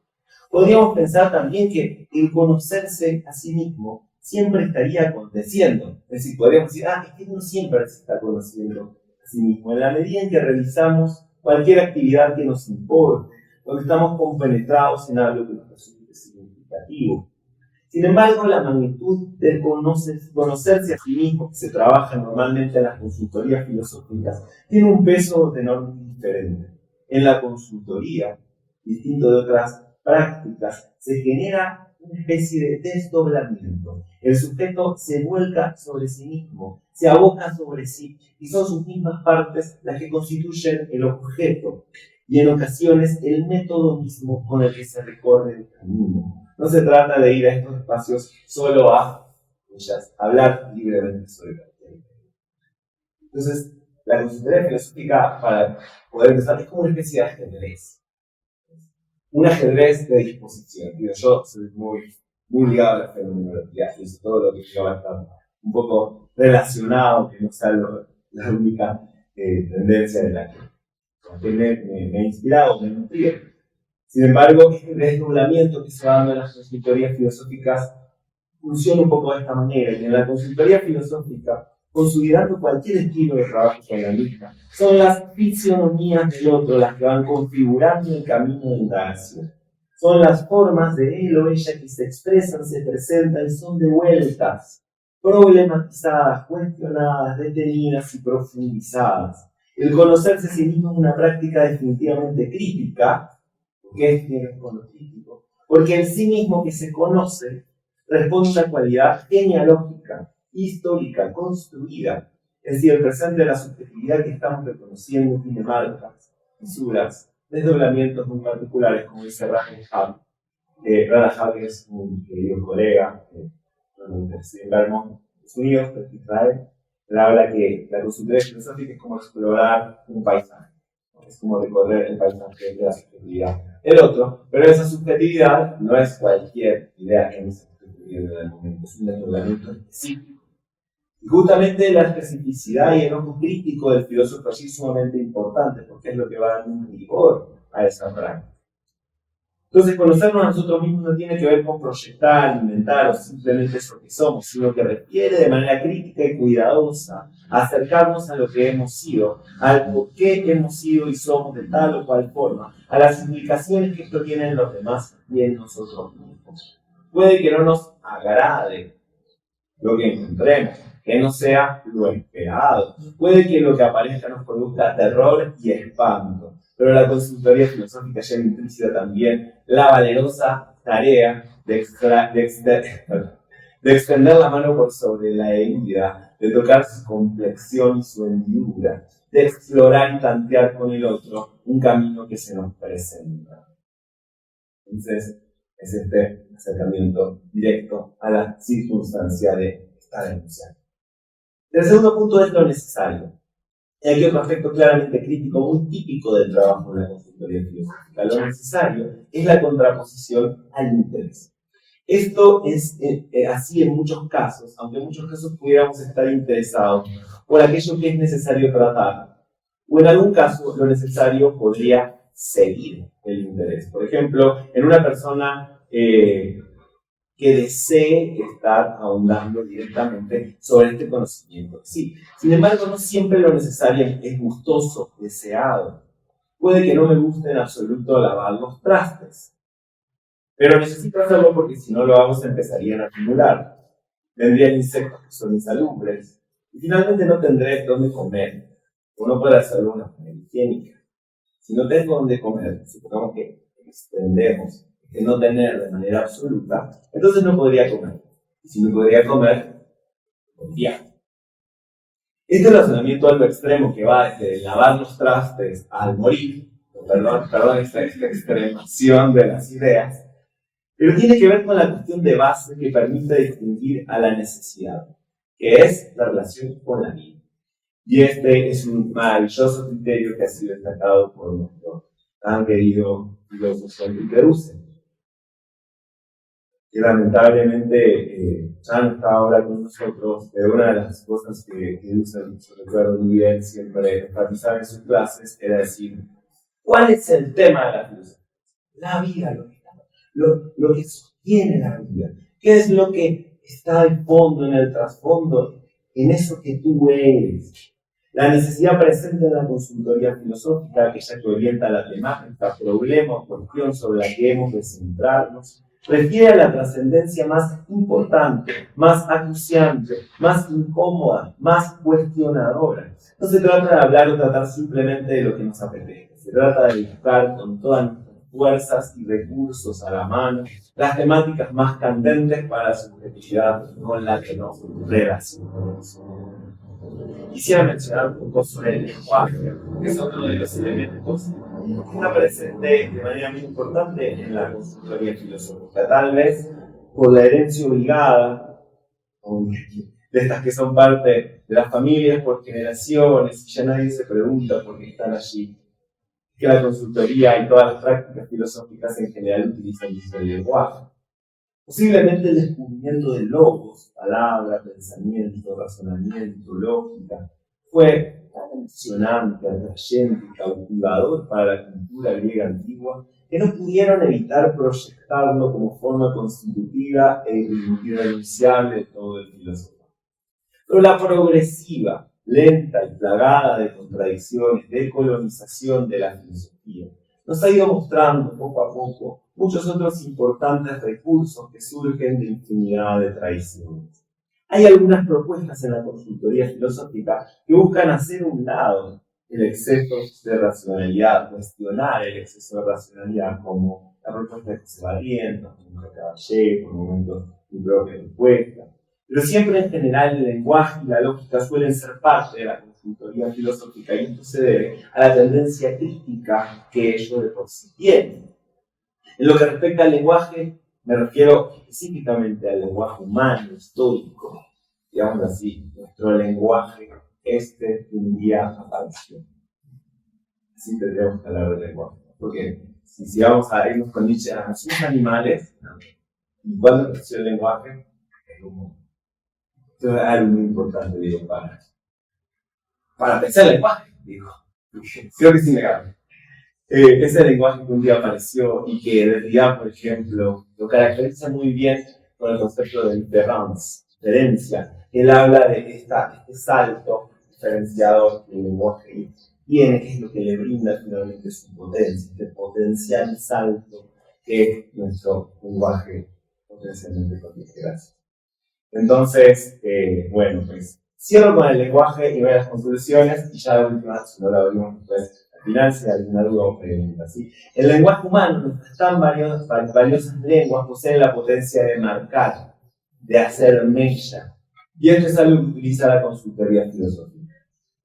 Podríamos pensar también que el conocerse a sí mismo siempre estaría aconteciendo. Es decir, podríamos decir, es que no siempre se está conociendo a sí mismo. En la medida en que realizamos cualquier actividad que nos importe, donde estamos compenetrados en algo que nos resulte significativo. Sin embargo, la magnitud del conocerse a sí mismo, que se trabaja normalmente en las consultorías filosóficas, tiene un peso de enorme diferente. En la consultoría, distinto de otras prácticas, se genera una especie de desdoblamiento. El sujeto se vuelca sobre sí mismo, se aboca sobre sí, y son sus mismas partes las que constituyen el objeto, y en ocasiones el método mismo con el que se recorre el camino. No se trata de ir a estos espacios solo a hablar libremente sobre la tema. Entonces, la consultoría filosófica, para poder empezar, es como una especie de ajedrez. Un ajedrez de disposición. Yo soy muy ligado a la fenomenología, y eso todo lo que yo va a estar un poco relacionado, que no sea la única tendencia de la que me ha inspirado, me nutre. Sin embargo, este desdoblamiento que se va dando en las consultorías filosóficas funciona un poco de esta manera, y en la consultoría filosófica, considerando cualquier estilo de trabajo con la misma, son las fisionomías del otro las que van configurando el camino de indagación. Son las formas de él o ella que se expresan, se presentan y son devueltas, problematizadas, cuestionadas, detenidas y profundizadas. El conocerse a sí mismo es una práctica definitivamente crítica. ¿Qué tiene que ver con lo crítico? Porque en sí mismo que se conoce responde a una cualidad genealógica, histórica, construida. Es decir, el presente de la subjetividad que estamos reconociendo tiene marcas, fisuras, desdoblamientos muy particulares, como dice Rana Hab. Rana Hab es un querido colega en Vermont, Estados Unidos, de Israel. Él habla que la consultoría filosófica es como explorar un paisaje. Es como recorrer el paisaje de la subjetividad del otro, pero esa subjetividad no es cualquier idea que nos esté ocurriendo en el momento, es un desdoblamiento específico. Y justamente la especificidad y el ojo crítico del filósofo es sumamente importante, porque es lo que va a dar un rigor a esa práctica. Entonces, conocernos a nosotros mismos no tiene que ver con proyectar, inventar o simplemente eso que somos, sino que requiere de manera crítica y cuidadosa acercarnos a lo que hemos sido, al por qué hemos sido y somos de tal o cual forma, a las implicaciones que esto tiene en los demás y en nosotros mismos. Puede que no nos agrade lo que encontremos, que no sea lo esperado. Puede que lo que aparezca nos produzca terror y espanto. Pero la consultoría filosófica lleva implícita también la valerosa tarea de extender la mano por sobre la herida, de tocar su complexión y su hendidura, de explorar y tantear con el otro un camino que se nos presenta. Entonces, es este acercamiento directo a la circunstancia de estar enunciado. El segundo punto es lo necesario. Y aquí otro aspecto claramente crítico, muy típico del trabajo de la consultoría filosófica. Lo necesario es la contraposición al interés. Esto es así en muchos casos, aunque en muchos casos pudiéramos estar interesados por aquello que es necesario tratar, o en algún caso lo necesario podría seguir el interés. Por ejemplo, en una persona que desee estar ahondando directamente sobre este conocimiento. Sí, sin embargo, no siempre lo necesario es gustoso, deseado. Puede que no me guste en absoluto lavar los trastes, pero necesito hacerlo porque si no lo hago se empezarían a acumular. Vendrían insectos que son insalubres y finalmente no tendré dónde comer. O no puedo hacerlo de una manera higiénica. Si no tengo dónde comer, supongamos que extendemos de no tener de manera absoluta, entonces no podría comer. Y si no podría comer, podría. Este razonamiento a lo extremo que va desde lavar los trastes al morir, perdón esta extremación de las ideas, pero tiene que ver con la cuestión de base que permite distinguir a la necesidad, que es la relación con la vida. Y este es un maravilloso criterio que ha sido destacado por nuestro tan querido filósofo Enrique Dussel, que lamentablemente ya no está ahora con nosotros, pero una de las cosas que Dussel, yo recuerdo muy bien, siempre enfatizaba en sus clases, era decir, ¿cuál es el tema de la filosofía? La vida, lo que sostiene la vida. ¿Qué es lo que está de fondo, en el trasfondo, en eso que tú eres. La necesidad presente en la consultoría filosófica, aquella que orienta la temática, problema o cuestión sobre la que hemos de centrarnos, refiere a la trascendencia más importante, más acuciante, más incómoda, más cuestionadora. No se trata de hablar o tratar simplemente de lo que nos apetece. Se trata de buscar con todas nuestras fuerzas y recursos a la mano las temáticas más candentes para la subjetividad con la que nos relacionamos. Quisiera mencionar un poco sobre el lenguaje, que es otro de los elementos que está presente de manera muy importante en la consultoría filosófica, tal vez por la herencia obligada de estas que son parte de las familias por generaciones, y ya nadie se pregunta por qué están allí, que la consultoría y todas las prácticas filosóficas en general utilizan el lenguaje. Posiblemente el descubrimiento de logos, palabra, pensamiento, razonamiento, lógica, fue tan emocionante, atrayente y cautivador para la cultura griega antigua que no pudieron evitar proyectarlo como forma constitutiva e irrenunciable de todo el filósofo. Pero la progresiva, lenta y plagada de contradicciones, de colonización de la filosofía, nos ha ido mostrando poco a poco muchos otros importantes recursos que surgen de infinidad de tradiciones. Hay algunas propuestas en la consultoría filosófica que buscan hacer a un lado el exceso de racionalidad, cuestionar el exceso de racionalidad, como la propuesta de José Barrientos, como de Caballé, por momentos mi propia propuesta. Pero siempre en general el lenguaje y la lógica suelen ser parte de la consultoría filosófica, y esto se debe a la tendencia crítica que ello de por sí tiene. En lo que respecta al lenguaje, me refiero específicamente al lenguaje humano, histórico, digamos así, nuestro lenguaje, un día apareció. Así tendríamos que hablar del lenguaje, porque si vamos a irnos con Nietzsche, somos animales, ¿y cuándo apareció el lenguaje? El humano. Esto es algo muy importante, digo, para pensar el lenguaje, digo. Creo que es innegable. Ese lenguaje que un día apareció y que Derrida, por ejemplo, lo caracteriza muy bien con el concepto de diferencia. Él habla de este salto diferenciador que el lenguaje tiene, que es lo que le brinda finalmente su potencia, este potencial salto que nuestro lenguaje potencialmente contiene. Gracias. Entonces, bueno, pues cierro con el lenguaje y voy a las conclusiones, y ya la última, si no la abrimos después al final, si alguna duda o pregunta. ¿Sí? El lenguaje humano, nuestras tan valiosas lenguas, poseen la potencia de marcar, de hacer mella. Y esto es algo que utiliza la consultoría filosófica.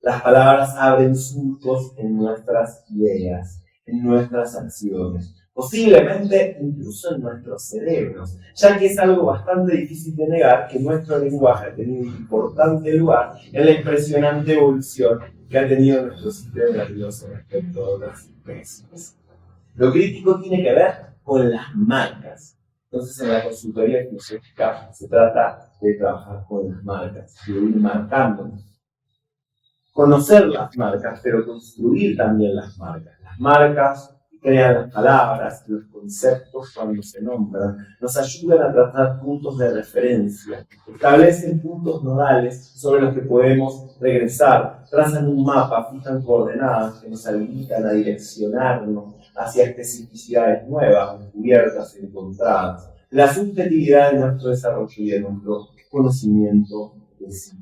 Las palabras abren surcos en nuestras ideas, en nuestras acciones, posiblemente incluso en nuestros cerebros, ya que es algo bastante difícil de negar que nuestro lenguaje ha tenido un importante lugar en la impresionante evolución que ha tenido nuestro sistema nervioso respecto a otras especies. Lo crítico tiene que ver con las marcas. Entonces, en la consultoría filosófica se trata de trabajar con las marcas, de ir marcándonos. Conocer las marcas, pero construir también las marcas. Las marcas crean las palabras, los conceptos cuando se nombran, nos ayudan a trazar puntos de referencia, establecen puntos nodales sobre los que podemos regresar, trazan un mapa, fijan coordenadas que nos habilitan a direccionarnos hacia especificidades nuevas, descubiertas, encontradas, la subjetividad de nuestro desarrollo y de nuestro conocimiento de sí.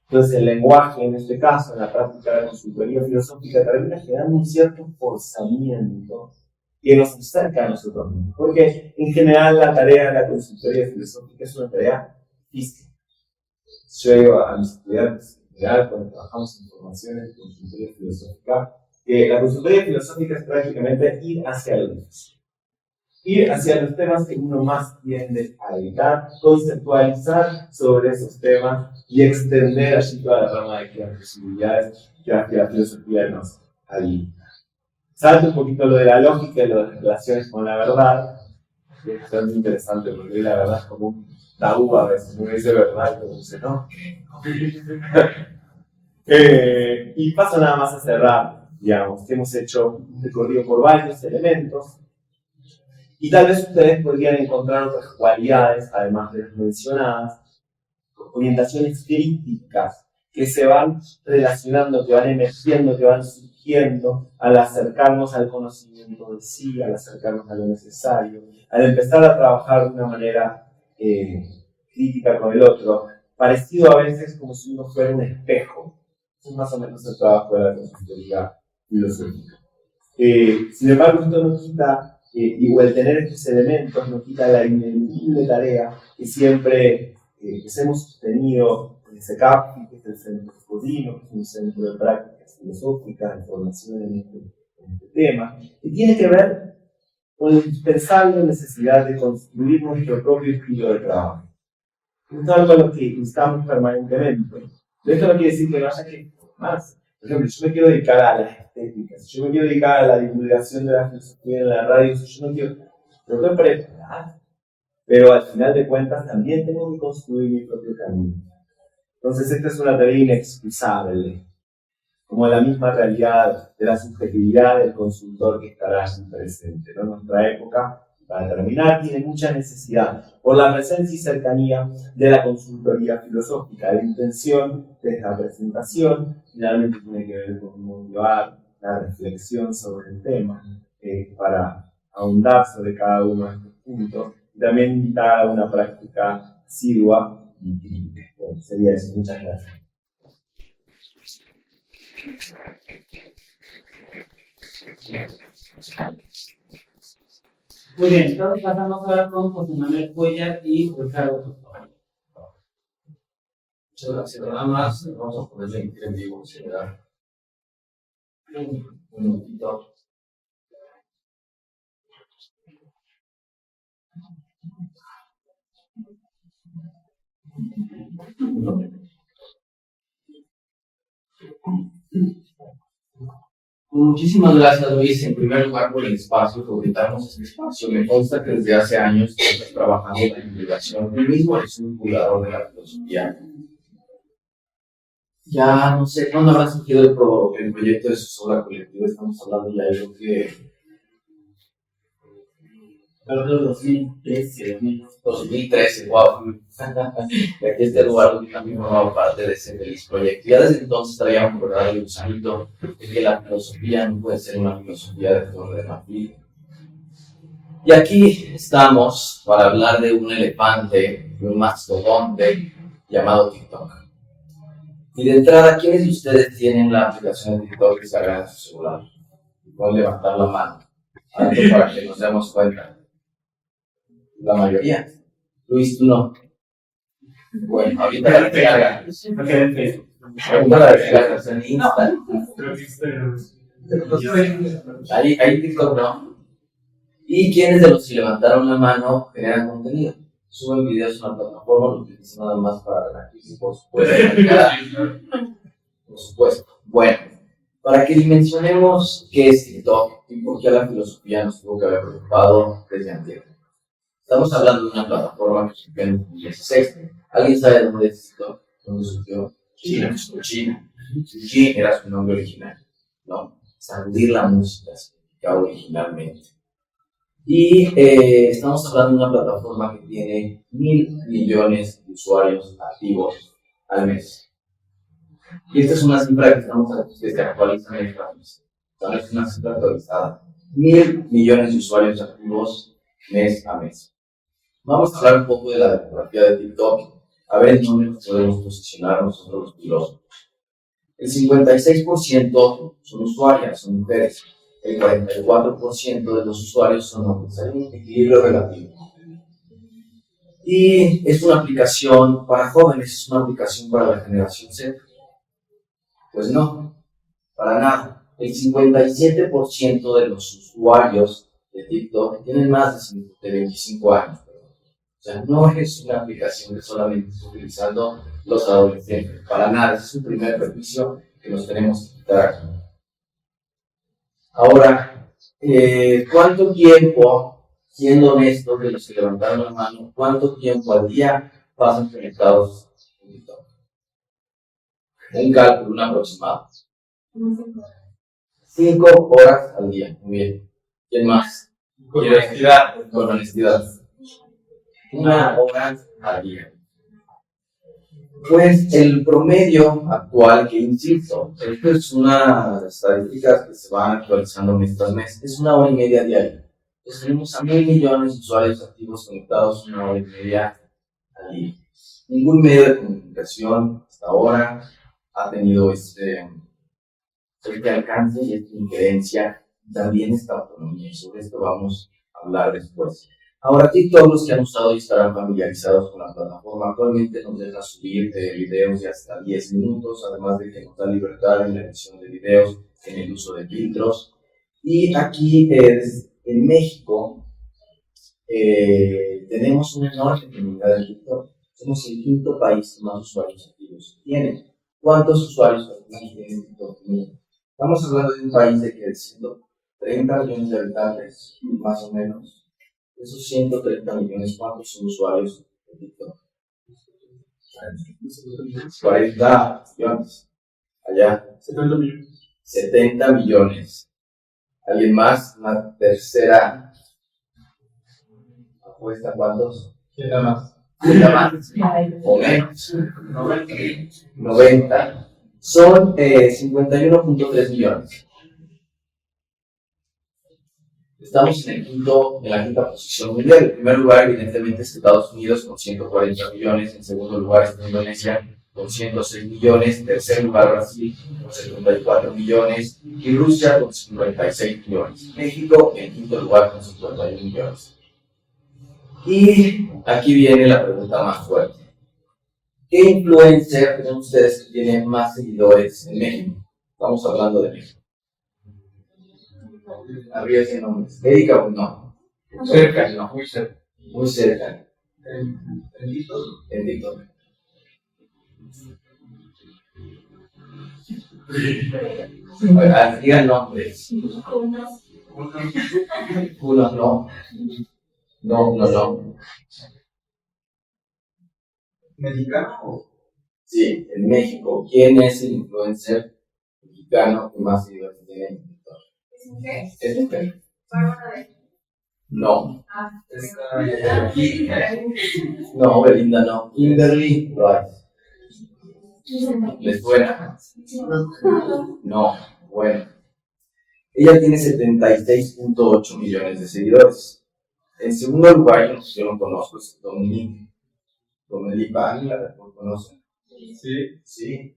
Entonces el lenguaje, en este caso, en la práctica de la consultoría filosófica, termina generando un cierto forzamiento que nos acerca a nosotros mismos. Porque en general la tarea de la consultoría filosófica es una tarea física. Yo digo a mis estudiantes, en general, cuando trabajamos en formaciones de consultoría filosófica, que la consultoría filosófica es prácticamente ir hacia el físico. Ir hacia los temas que uno más tiende a evitar, conceptualizar sobre esos temas y extender allí toda la rama de las posibilidades que la filosofía nos habilita. Salto un poquito lo de la lógica y lo de las relaciones con la verdad, que es muy interesante porque la verdad es como un tabú a veces, uno dice verdad y uno dice no. Y paso nada más a cerrar, digamos, que hemos hecho un recorrido por varios elementos. Y tal vez ustedes podrían encontrar otras cualidades, además de las mencionadas, orientaciones críticas que se van relacionando, que van emergiendo, que van surgiendo al acercarnos al conocimiento de sí, al acercarnos a lo necesario, al empezar a trabajar de una manera crítica con el otro, parecido a veces como si uno fuera un espejo. Eso es más o menos el trabajo de la consultoría filosófica. Sin embargo, esto no quita, o el tener estos elementos no quita la ineludible tarea que siempre hemos sostenido en SECAPFI, que es el Centro Codino, que es un centro de prácticas filosóficas, de formación en este tema, que tiene que ver con la indispensable necesidad de construir nuestro propio estilo de trabajo. Esto es algo a lo que instamos permanentemente. Pero esto no quiere decir que no haya que formarse. Por ejemplo, yo me quiero dedicar a las estéticas, yo me quiero dedicar a la divulgación de la filosofía en la radio, yo no quiero, pero estoy preparado. Pero al final de cuentas también tengo que construir mi propio camino. Entonces esta es una tarea inexcusable, como la misma realidad de la subjetividad del consultor que estará allí presente, ¿no? Nuestra época, para terminar, tiene mucha necesidad por la presencia y cercanía de la consultoría filosófica. La intención de esta presentación finalmente tiene que ver con motivar la reflexión sobre el tema, para ahondar sobre cada uno de estos puntos y también invitar a una práctica asidua y crítica. Bueno, sería eso. Muchas gracias. Muy bien, entonces pasamos ahora con José Manuel Cuellar y Ricardo Tostón. Muchas gracias. Nada más, vamos a ponerle en vivo, si me da un minutito. Muchísimas gracias, Luis, en primer lugar por el espacio, por brindarnos este espacio. Me consta que desde hace años estás trabajando en la divulgación. Él mismo es un divulgador de la filosofía. Ya no sé cuándo habrá surgido el proyecto de su obra colectiva. Estamos hablando ya de lo que... Alrededor de 2013, wow. Y aquí está Eduardo, que también formaba parte de ese feliz proyecto. Ya desde entonces traíamos por darle un salito de que la filosofía no puede ser una filosofía de torre de marfil. Y aquí estamos para hablar de un elefante, de un mastodonte llamado TikTok. Y de entrada, ¿quiénes de ustedes tienen la aplicación de TikTok que se agrega en su celular? Pueden levantar la mano, tanto para que nos demos cuenta. La mayoría. Luis, tú no. Bueno, ahorita la descarga. Ahorita la descargas en Instagram. Ahí TikTok no. ¿Y quiénes de los que levantaron la mano generan contenido? Suben videos a una plataforma, lo utilizan nada más para análisis, por supuesto. Por supuesto. Bueno, para que dimensionemos qué es TikTok y por qué la filosofía nos tuvo que haber preocupado desde antes. Estamos hablando de una plataforma que surgió en 2016. ¿Alguien sabe dónde es TikTok? ¿Dónde surgió? China. China. China era su nombre original, ¿no? Expandir la música, significaba originalmente. Y estamos hablando de una plataforma que tiene 1.000 millones de usuarios activos al mes. Y esta es una cifra que se actualiza mes a mes. Es una cifra actualizada. 1.000 millones de usuarios activos mes a mes. Vamos a hablar un poco de la demografía de TikTok, a ver en dónde nos podemos posicionar nosotros los filósofos. El 56% son usuarias, son mujeres. El 44% de los usuarios son hombres. Hay un equilibrio relativo. Y es una aplicación para jóvenes, es una aplicación para la generación Z. Pues no, para nada. El 57% de los usuarios de TikTok tienen más de 25 años. O sea, no es una aplicación que solamente está utilizando los adolescentes. Para nada, ese es un primer prejuicio que nos tenemos que quitar aquí. Ahora, ¿cuánto tiempo, siendo honestos de los que levantaron la mano, cuánto tiempo al día pasan conectados en TikTok? Un cálculo, un aproximado. 5 horas al día. Muy bien. ¿Quién más? Con honestidad. Con honestidad. 1 hora al día. Pues el promedio actual, que insisto, esto es una estadística que se van actualizando mes tras mes, es 1 hora y media diaria. Pues tenemos a 1.000 millones de usuarios activos conectados 1 hora y media al día. Ningún medio de comunicación hasta ahora ha tenido este alcance y esta injerencia, también esta autonomía, y sobre esto vamos a hablar después. Ahora, TikTok, los que han usado y estarán familiarizados con la plataforma, actualmente nos deja subir videos de hasta 10 minutos, además de que nos da libertad en la edición de videos, en el uso de filtros. Y aquí en México tenemos una enorme comunidad de TikTok. Somos el 5º país que más usuarios activos tiene. ¿Cuántos usuarios activos tiene TikTok? Estamos hablando de un país de que 130 millones de habitantes, más o menos. Esos 130 millones, ¿cuántos son usuarios de TikTok? 40 millones. Allá. 70 millones. 70 millones. ¿Alguien más? Una tercera apuesta, ¿cuántos? ¿Quién da más? ¿Quién más? O menos. 90. Son 51.3 millones. Estamos en la quinta posición mundial. En primer lugar, evidentemente, es Estados Unidos con 140 millones. En segundo lugar está Indonesia con 106 millones. En tercer lugar, Brasil con 74 millones. Y Rusia con 56 millones. México en quinto lugar con 51 millones. Y aquí viene la pregunta más fuerte. ¿Qué influencer creen ustedes que tiene más seguidores en México? Estamos hablando de México. Arriba ese nombre. Erika o no. Cerca, no, muy cerca. Muy cerca. En TikTok. En TikTok. Digan nombres. Uno, no. No. ¿Mexicano? Sí, en México. ¿Quién es el influencer mexicano que más seguidores tiene en TikTok? ¿Es mujer? No. No, Belinda no. Kimberly lo hace. ¿Les suena? No. Bueno. Ella tiene 76.8 millones de seguidores. En segundo lugar, yo no conozco, es Dominique. Dominique Pan, ¿la conocen? Sí. Sí.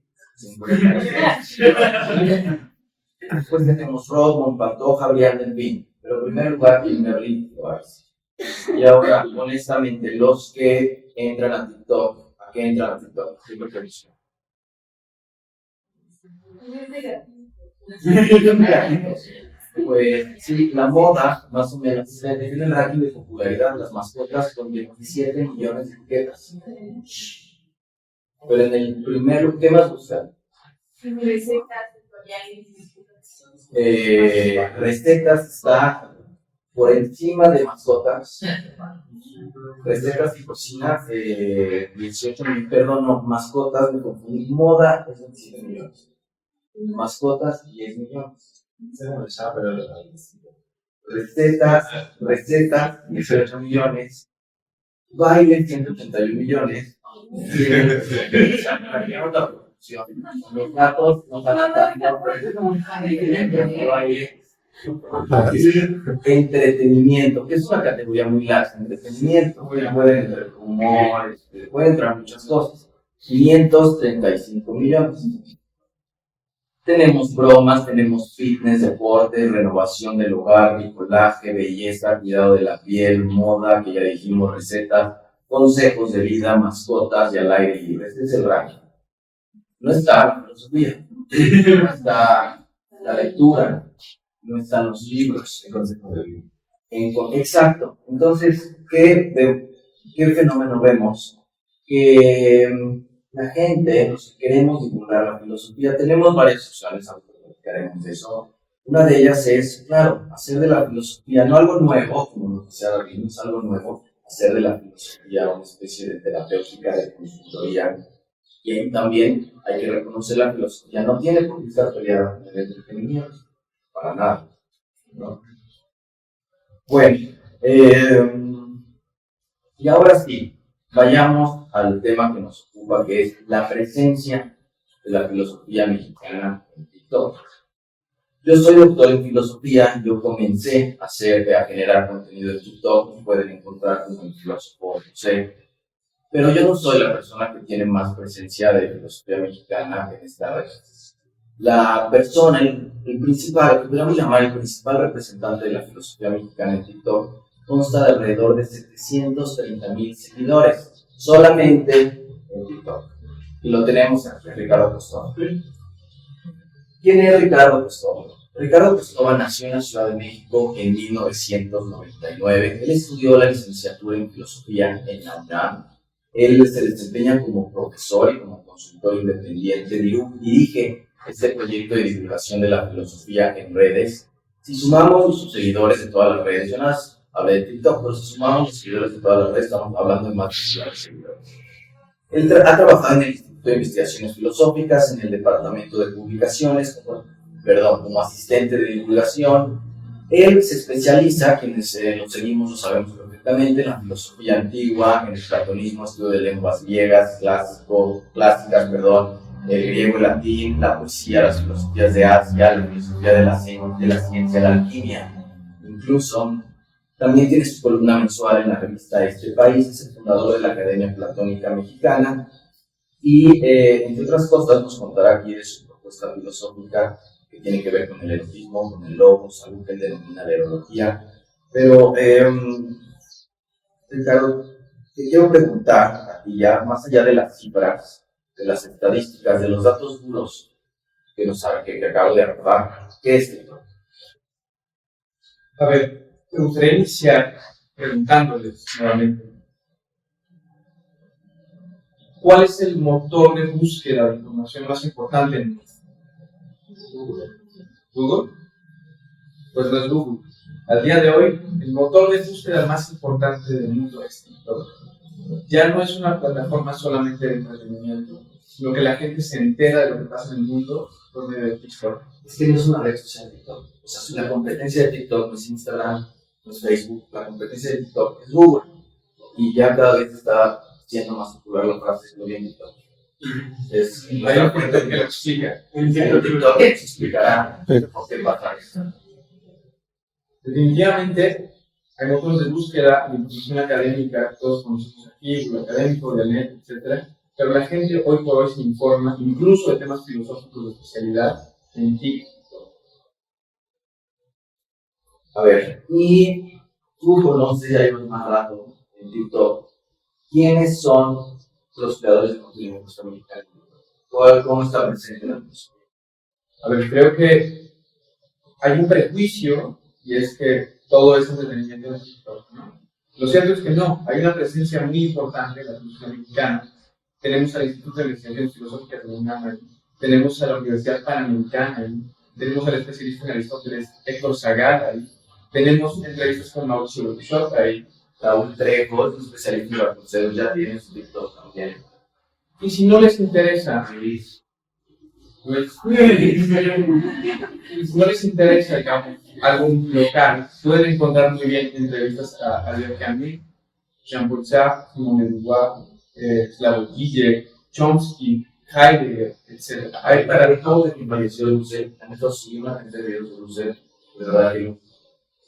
Después tenemos Rodmond, Pantoja, Brian Delvin. Pero en primer lugar, Kimberly lo hace. Y ahora, honestamente, los que entran a TikTok, ¿a qué entran a TikTok? ¿Qué preferencia? Pues sí, la moda, más o menos, se define el ranking de popularidad, las mascotas con 27 millones de etiquetas. Pero en el primero, ¿qué más buscan? Recetas está por encima de mascotas. Recetas y cocina, 18 millones, perdón, no, mascotas, me confundí. Moda es 27 millones. Mascotas, 10 millones. Recetas, 18 millones. Baile, 181 millones. Los gatos no van tanto. Entretenimiento, que es una categoría muy larga. Entretenimiento, puede entrar humor, puede entrar muchas cosas. 535 millones. Tenemos bromas, tenemos fitness, deporte, renovación del hogar, bricolaje, belleza, cuidado de la piel, moda, que ya dijimos, recetas, consejos de vida, mascotas y al aire libre. Este es el ranking. No está la filosofía, no está la lectura, no están los libros en consejos de vida. Exacto. Entonces, ¿qué fenómeno vemos? Que la gente, los que queremos divulgar la filosofía, tenemos varias opciones, hablaremos de eso. Una de ellas es, claro, hacer de la filosofía no algo nuevo, como lo que sea Darwin, es algo nuevo, hacer de la filosofía una especie de terapéutica, de consultoría. Y también hay que reconocer la filosofía, no tiene por qué estar peleada con el entretenimiento, para nada, ¿no? Bueno, y ahora sí, vayamos al tema que nos ocupa, que es la presencia de la filosofía mexicana en TikTok. Yo soy doctor en filosofía, yo comencé a generar contenido en TikTok, pueden encontrar como el filósofo José, pero yo no soy la persona que tiene más presencia de filosofía mexicana en esta red. La persona, el principal, que podríamos llamar el principal representante de la filosofía mexicana en TikTok, consta de alrededor de 730,000 seguidores, solamente en TikTok. Y lo tenemos aquí, Ricardo Costova. ¿Quién es Ricardo Costova? Ricardo Costova nació en la Ciudad de México en 1999. Él estudió la licenciatura en filosofía en la UNAM. Él se desempeña como profesor y como consultor independiente. Dirige este proyecto de divulgación de la filosofía en redes. Si sumamos sus seguidores de todas las redes, yo nada más hablé de TikTok, pero si sumamos los seguidores de todas las redes, estamos hablando de más de 100 seguidores. Él ha trabajado en el Instituto de Investigaciones Filosóficas, en el Departamento de Publicaciones, como asistente de divulgación. Él se especializa, quienes lo seguimos lo sabemos perfectamente, en la filosofía antigua, en el platonismo, estudio de lenguas griegas, clásicas, el griego, el latín, la poesía, las filosofías de Asia, la filosofía de la ciencia, la alquimia. Incluso también tiene su columna mensual en la revista Este País, es el fundador de la Academia Platónica Mexicana y, entre otras cosas, nos contará aquí de su propuesta filosófica que tiene que ver con el erotismo, con el logos, algo que él denomina la erología. Pero, Ricardo, te quiero preguntar a ti ya, más allá de las cifras, de las estadísticas, de los datos duros que acabo de arrojar, ¿qué es esto? A ver, me gustaría iniciar preguntándoles nuevamente, ¿cuál es el motor de búsqueda de información más importante en el mundo? ¿Google? Pues no es Google. Al día de hoy, el motor de búsqueda más importante del mundo es TikTok. Ya no es una plataforma solamente de entretenimiento, sino que la gente se entera de lo que pasa en el mundo por medio de TikTok. Es que no es una red social TikTok. O sea, la competencia de TikTok no es Instagram, no es Facebook, la competencia de TikTok es Google. Y ya cada vez está siendo más popular la frase "estoy en TikTok". Hay un cuento que lo explica. En TikTok se explicará por qué pasa esto. Definitivamente, hay motores de búsqueda de información académica, todos conocemos aquí, Google Académico, Dialnet, etc. Pero la gente hoy por hoy se informa, incluso de temas filosóficos de especialidad, en TikTok. A ver, y tú conoces, ya llevas más rato en TikTok, ¿quiénes son los creadores de contenido mexicano? ¿Cómo está presente la filosofía? A ver, creo que hay un prejuicio, y es que todo es entretenimiento en TikTok, ¿no? Lo cierto es que no, hay una presencia muy importante en la filosofía mexicana. Tenemos al Instituto de Investigaciones Filosóficas de la UNAM, tenemos a la Universidad Panamericana, tenemos al especialista en Aristóteles Héctor Zagal, tenemos entrevistas con Mauricio Bishop, Raúl Trejo, especialista en Barcelona, ya tiene su TikTok también. Y si no les interesa, digamos, algún local, pueden encontrar muy bien entrevistas a Leo Camus, Jean-Paul Sartre, Simone de Beauvoir, Slavoj Žižek, Chomsky, Heidegger, etc. Hay para todo de que falleció de Husserl, han estado siguiendo una gente de videos de Husserl, de verdad que no.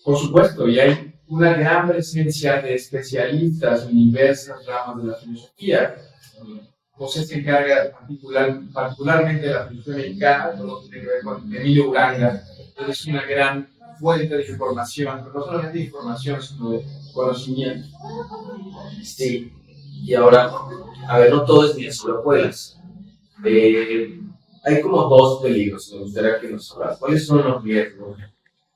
Por supuesto, y hay una gran presencia de especialistas en diversas ramas de la filosofía. José se encarga particularmente de la filosofía mexicana, todo lo que tiene que ver con Emilio Uranga. Es una gran fuente de información, pero no solamente de información, sino de conocimiento. Sí, y ahora, a ver, no todo es ni sobre hojuelas. Hay como dos peligros, me gustaría que nos hablas. ¿Cuáles son los riesgos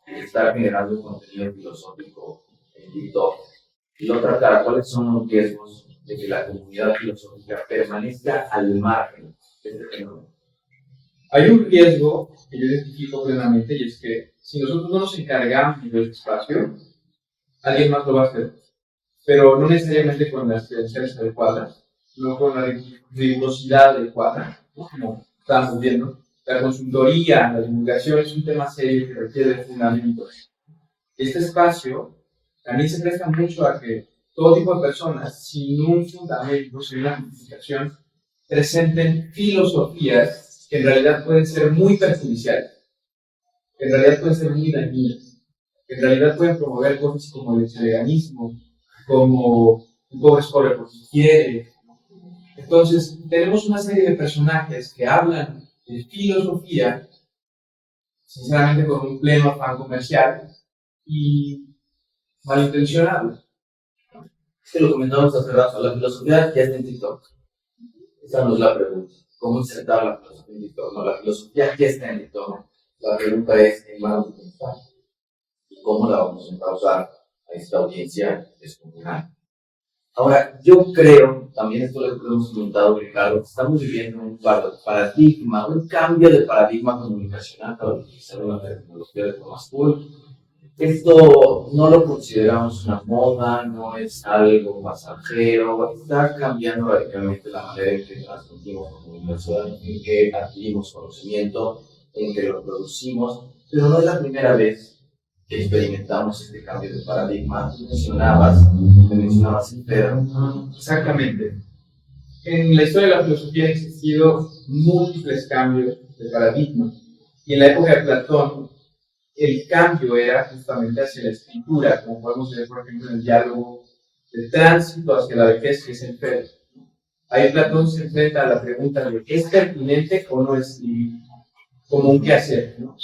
de estar generando contenido filosófico en TikTok? Y la otra cara, ¿cuáles son los riesgos de que la comunidad filosófica permanezca al margen de este fenómeno? Hay un riesgo que yo identifico plenamente, y es que si nosotros no nos encargamos de este espacio, alguien más lo va a hacer, pero no necesariamente con las credenciales adecuadas, no con la rigurosidad adecuada, ¿no? Como estamos viendo. La consultoría, la divulgación es un tema serio que requiere de fundamentos. Este espacio también se presta mucho a que todo tipo de personas, sin un fundamento, sin una justificación, presenten filosofías que en realidad pueden ser muy perjudiciales, que en realidad pueden ser muy dañinas, que en realidad pueden promover cosas como el veganismo, como un pobre es pobre porque quiere. Entonces, tenemos una serie de personajes que hablan de filosofía, sinceramente con un pleno afán comercial y malintencionado. Es que lo comentamos hace rato, la filosofía ya está en TikTok. Esa no es la pregunta. ¿Cómo insertar la filosofía en TikTok? No, la filosofía ya está en TikTok. La pregunta es, ¿en manos de quién está? ¿Y cómo la vamos a usar a esta audiencia descomunal? Ahora, yo creo, también esto lo hemos comentado, Ricardo, que estamos viviendo un paradigma, un cambio de paradigma comunicacional para utilizar una tecnología de forma cool. Esto no lo consideramos una moda, no es algo pasajero, está cambiando radicalmente la manera en que transmitimos comunicación, en que adquirimos conocimiento, en que lo producimos, pero no es la primera vez que experimentamos este cambio de paradigma. Me mencionabas Pedro. Exactamente. En la historia de la filosofía han existido múltiples cambios de paradigma. Y en la época de Platón, el cambio era justamente hacia la escritura, como podemos ver, por ejemplo, en el diálogo de tránsito hacia la vejez, que es el Fedro. Ahí Platón se enfrenta a la pregunta de ¿es pertinente o no escribir? Como un quehacer, ¿no?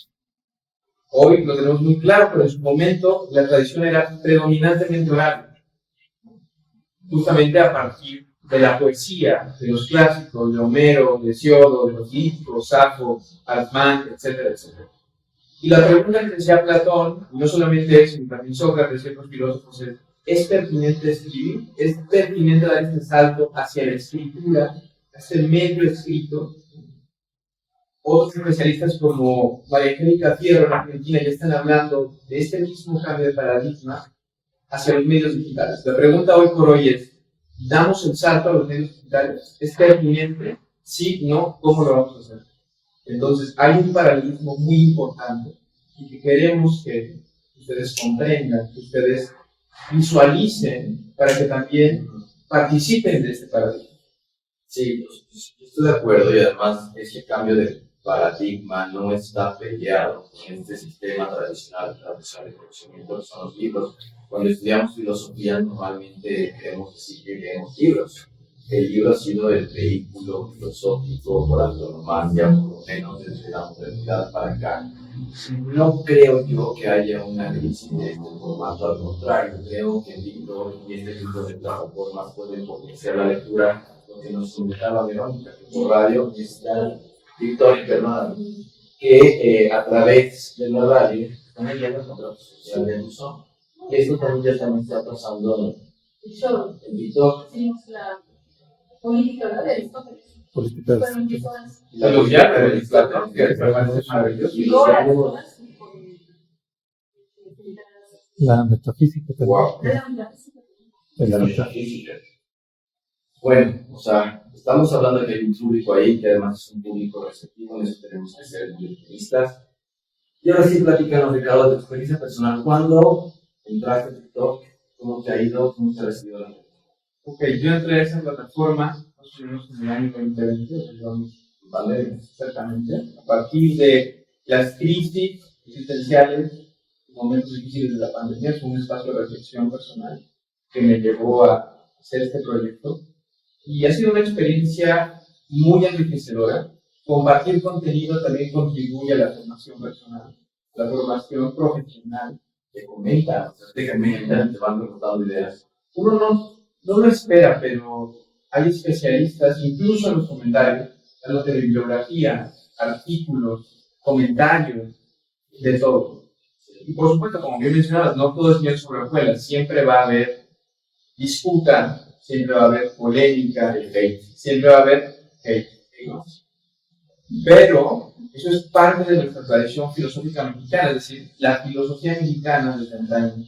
Hoy lo tenemos muy claro, pero en su momento la tradición era predominantemente oral. Justamente a partir de la poesía, de los clásicos, de Homero, de Hesiodo, de los Líticos, Safo, Armán, etcétera, etcétera. Y la pregunta que decía Platón, y no solamente eso, sino también Sócrates y otros filósofos, ¿es pertinente escribir? ¿Es pertinente dar este salto hacia la escritura, hacia el medio escrito? Otros especialistas como María Angélica Fierro en Argentina ya están hablando de este mismo cambio de paradigma hacia los medios digitales. La pregunta hoy por hoy es, ¿damos el salto a los medios digitales? ¿Es pertinente? Sí, no, ¿cómo lo vamos a hacer? Entonces, hay un paralelismo muy importante y que queremos que ustedes comprendan, que ustedes visualicen para que también participen de este paradigma. Sí, estoy de acuerdo y además ese cambio de paradigma no está peleado con este sistema tradicional de conocimiento que son los libros. Cuando estudiamos filosofía normalmente queremos decir que leemos libros. El libro ha sido el vehículo filosófico por antonomasia, por lo menos desde la modernidad para acá. No creo yo que haya una crisis de este formato, al contrario, creo que el libro y este tipo de plataformas pueden potenciar la lectura. Lo que nos comentaba Verónica, que por radio está Victoria Bernardo, que a través de la radio están leyendo contratos sociales de buzón. Esto también está pasando en TikTok. Hicimos la política, ¿verdad? De Aristóteles. Política. Fueron 10 horas. Los diálogos de Platón, que me parece maravilloso. Y horas. La metafísica también. Wow. La Metafísica. Bueno, o sea, estamos hablando de que hay un público ahí, que además es un público receptivo, en eso tenemos que ser muy optimistas. Y ahora sí, platícanos, Ricardo, de tu experiencia personal. ¿Cuándo entraste a TikTok? ¿Cómo te ha ido? ¿Cómo te ha recibido la gente? Ok, yo entré a esa plataforma más o menos en el año 2020, ¿vale? Exactamente. A partir de las crisis existenciales, momentos difíciles de la pandemia, fue un espacio de reflexión personal que me llevó a hacer este proyecto. Y ha sido una experiencia muy enriquecedora. Compartir contenido también contribuye a la formación personal, la formación profesional. Te comentan, te van preguntando ideas. Uno no lo espera, pero hay especialistas, incluso en los comentarios, dándote bibliografía, artículos, comentarios, de todo. Y por supuesto, como bien mencionabas, no todo es miel sobre hojuelas, siempre va a haber disputa, siempre va a haber polémica, siempre va a haber hate, ¿no? Pero eso es parte de nuestra tradición filosófica mexicana, es decir, la filosofía mexicana desde antaño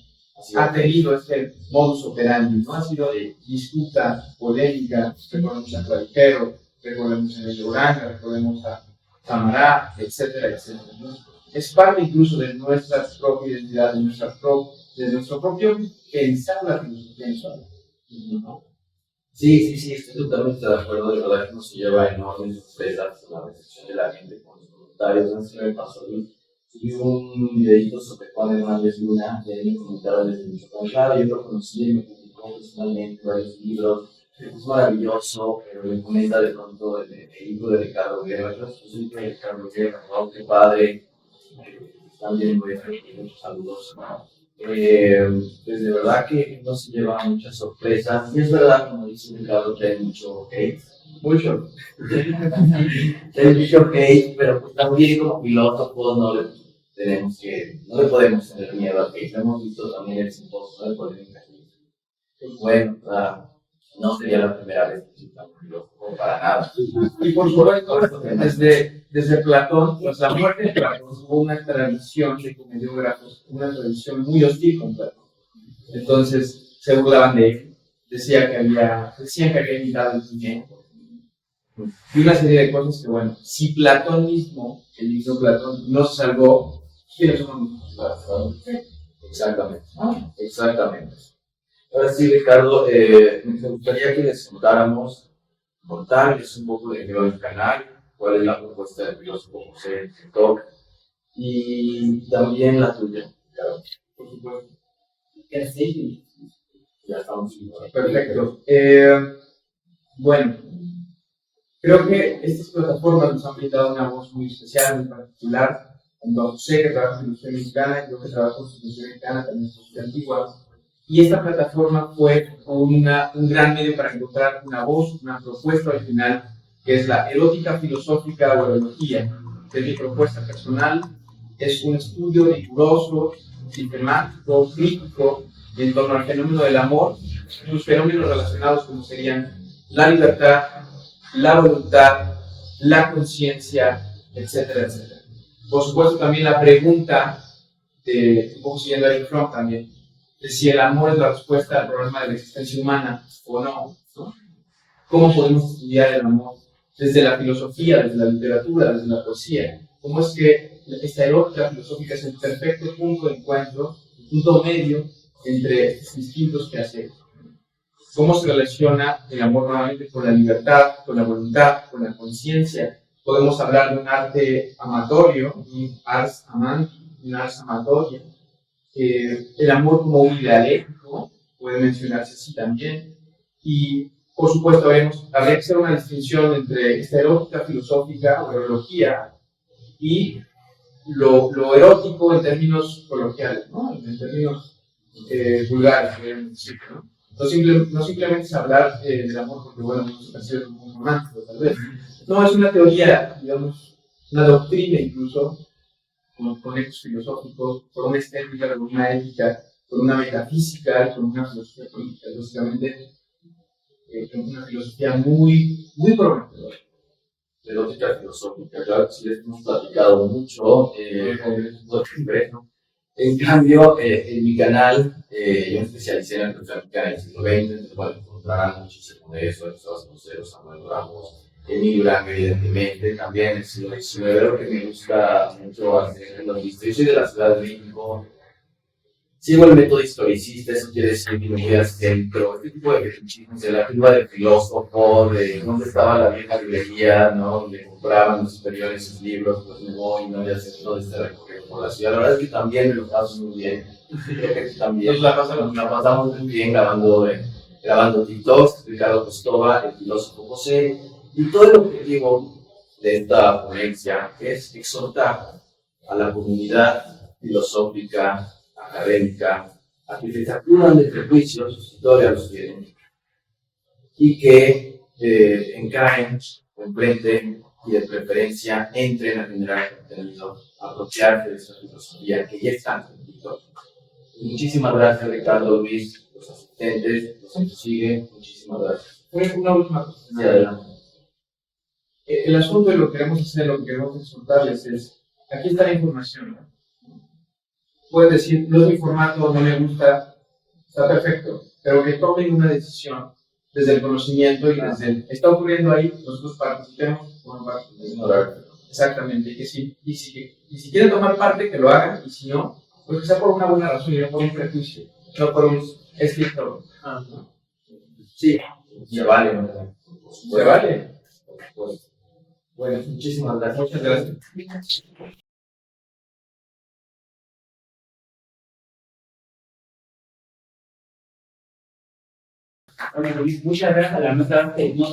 ha tenido este modus operandi, ¿no? Ha sido de disputa, polémica, recordemos a Clavijero, recordemos a Emilio Uranga, recordemos a Samará, etcétera, etcétera, ¿no? Es parte incluso de nuestra propia identidad, de nuestra de nuestro propio pensar la filosofía en sola, ¿no? Sí, estoy totalmente de acuerdo. De verdad que nos lleva enormes sorpresas la recepción de la gente con los comentarios. No sé qué me pasó a mí. Subí un videito sobre Juan Hernández Luna, y ahí me comentaron desde Michoacán. Claro, yo lo conocí y me publicó personalmente varios libros. Es maravilloso, pero me comenta de pronto el libro de Ricardo Guerra. Yo soy hijo de Ricardo Guerra, ¿no? Qué padre. También voy a hacer muchos saludos. Pues de verdad que no se lleva muchas sorpresas. Y es verdad, como dice Ricardo, que hay mucho hate. Mucho. Hay mucho hate, pero pues también como filósofos no le podemos tener miedo al hate. Lo hemos visto también exitoso, no le podemos tener. Bueno, no sería la primera vez que soy tan filósofo para nada. Y por supuesto, desde Platón, pues la muerte de Platón hubo una tradición de comediógrafos, una tradición muy hostil con Platón. Entonces se burlaban de él, decían que había imitado el tiempo. Y una serie de cosas que, bueno, si Platón mismo, el mismo Platón, no se salvó, ¿quiénes son nosotros? Exactamente. Ahora sí, Ricardo, me gustaría que les contarles un poco de qué va el canal, cuál es la propuesta del filósofo José en TikTok y también la tuya, claro, por supuesto. Sí, ya estamos. Perfecto. Bueno, creo que estas plataformas nos han brindado una voz muy especial, muy particular. Tanto a José, que trabaja en Filosofía Mexicana, y yo que trabajo en Filosofía Mexicana, también en Filosofía Antigua. Y esta plataforma fue un gran medio para encontrar una voz, una propuesta original, que es la erótica filosófica o erótica, que es mi propuesta personal. Es un estudio riguroso, sistemático, crítico, en torno al fenómeno del amor, sus fenómenos relacionados como serían la libertad, la voluntad, la conciencia, etcétera, etcétera. Por supuesto, también la pregunta, un poco siguiendo a Eric Fromm también, de si el amor es la respuesta al problema de la existencia humana o no, ¿no? ¿Cómo podemos estudiar el amor? Desde la filosofía, desde la literatura, desde la poesía. ¿Cómo es que esta erótica filosófica es el perfecto punto de encuentro, el punto medio entre estos distintos quehaceres? ¿Cómo se relaciona el amor nuevamente con la libertad, con la voluntad, con la conciencia? Podemos hablar de un arte amatorio, un ars amandi, un ars amatoria. El amor como un ideal ético, puede mencionarse así también. Y, por supuesto, habría que hacer una distinción entre esta erótica filosófica o eroología y lo erótico en términos coloquiales, ¿no? En términos vulgares, podríamos decir, ¿no? No simplemente es hablar del amor porque, bueno, no se percibe como un romántico, tal vez. No, es una teoría, digamos, una doctrina incluso, con hechos filosóficos, con una estética, con una ética, con una metafísica, con una filosofía política, básicamente, una filosofía muy, muy prometedora. Erótica filosófica, claro que sí les hemos platicado mucho, en cambio, en mi canal, yo me especialicé en la filosofía mexicana del siglo XX, entonces, bueno, encontrarán muchísimo de eso, Cristóbal Conceros, Samuel Ramos, Emilio Durán, evidentemente, también en el siglo XIX. Lo que me gusta mucho hacer en los listos, yo soy de la Ciudad de México, sigo el método historicista, eso quiere decir que me voy al centro, este tipo de fetichismos, de la tumba del filósofo, de dónde estaba la vieja librería, ¿no? Donde compraban los superiores sus libros, pues me voy, ¿no? Ya sé todo este recorrido por la ciudad. La verdad es que también me lo paso muy bien. Creo que también nos la pasamos muy bien grabando TikToks, Ricardo Costova, el filósofo José, y todo el objetivo de esta ponencia es exhortar a la comunidad filosófica, académica, a que se sacudan de prejuicios, sus historias los tienen, y que encaren, comprenden y de preferencia entren a generar contenido, a apropiarse de esa filosofía que ya están en TikTok. Muchísimas gracias, Ricardo, Luis, los asistentes, los que nos siguen, muchísimas gracias. Una última cosa. Sí, adelante. El asunto de lo que queremos hacer, lo que queremos exhortarles es, aquí está la información, ¿no? Pueden decir, no es mi formato, no me gusta, está perfecto, pero que tomen una decisión desde el conocimiento y desde el, está ocurriendo ahí, nosotros participemos, formamos parte. Exactamente, y si quieren tomar parte, que lo hagan, y si no, Porque sea por una buena razón y no por un prejuicio, no por un escritor. ¿No? Sí, Se vale, ¿no? se vale. Pues, bueno, muchísimas gracias. Muchas gracias. Bueno, Luis, muchas gracias. La verdad que no,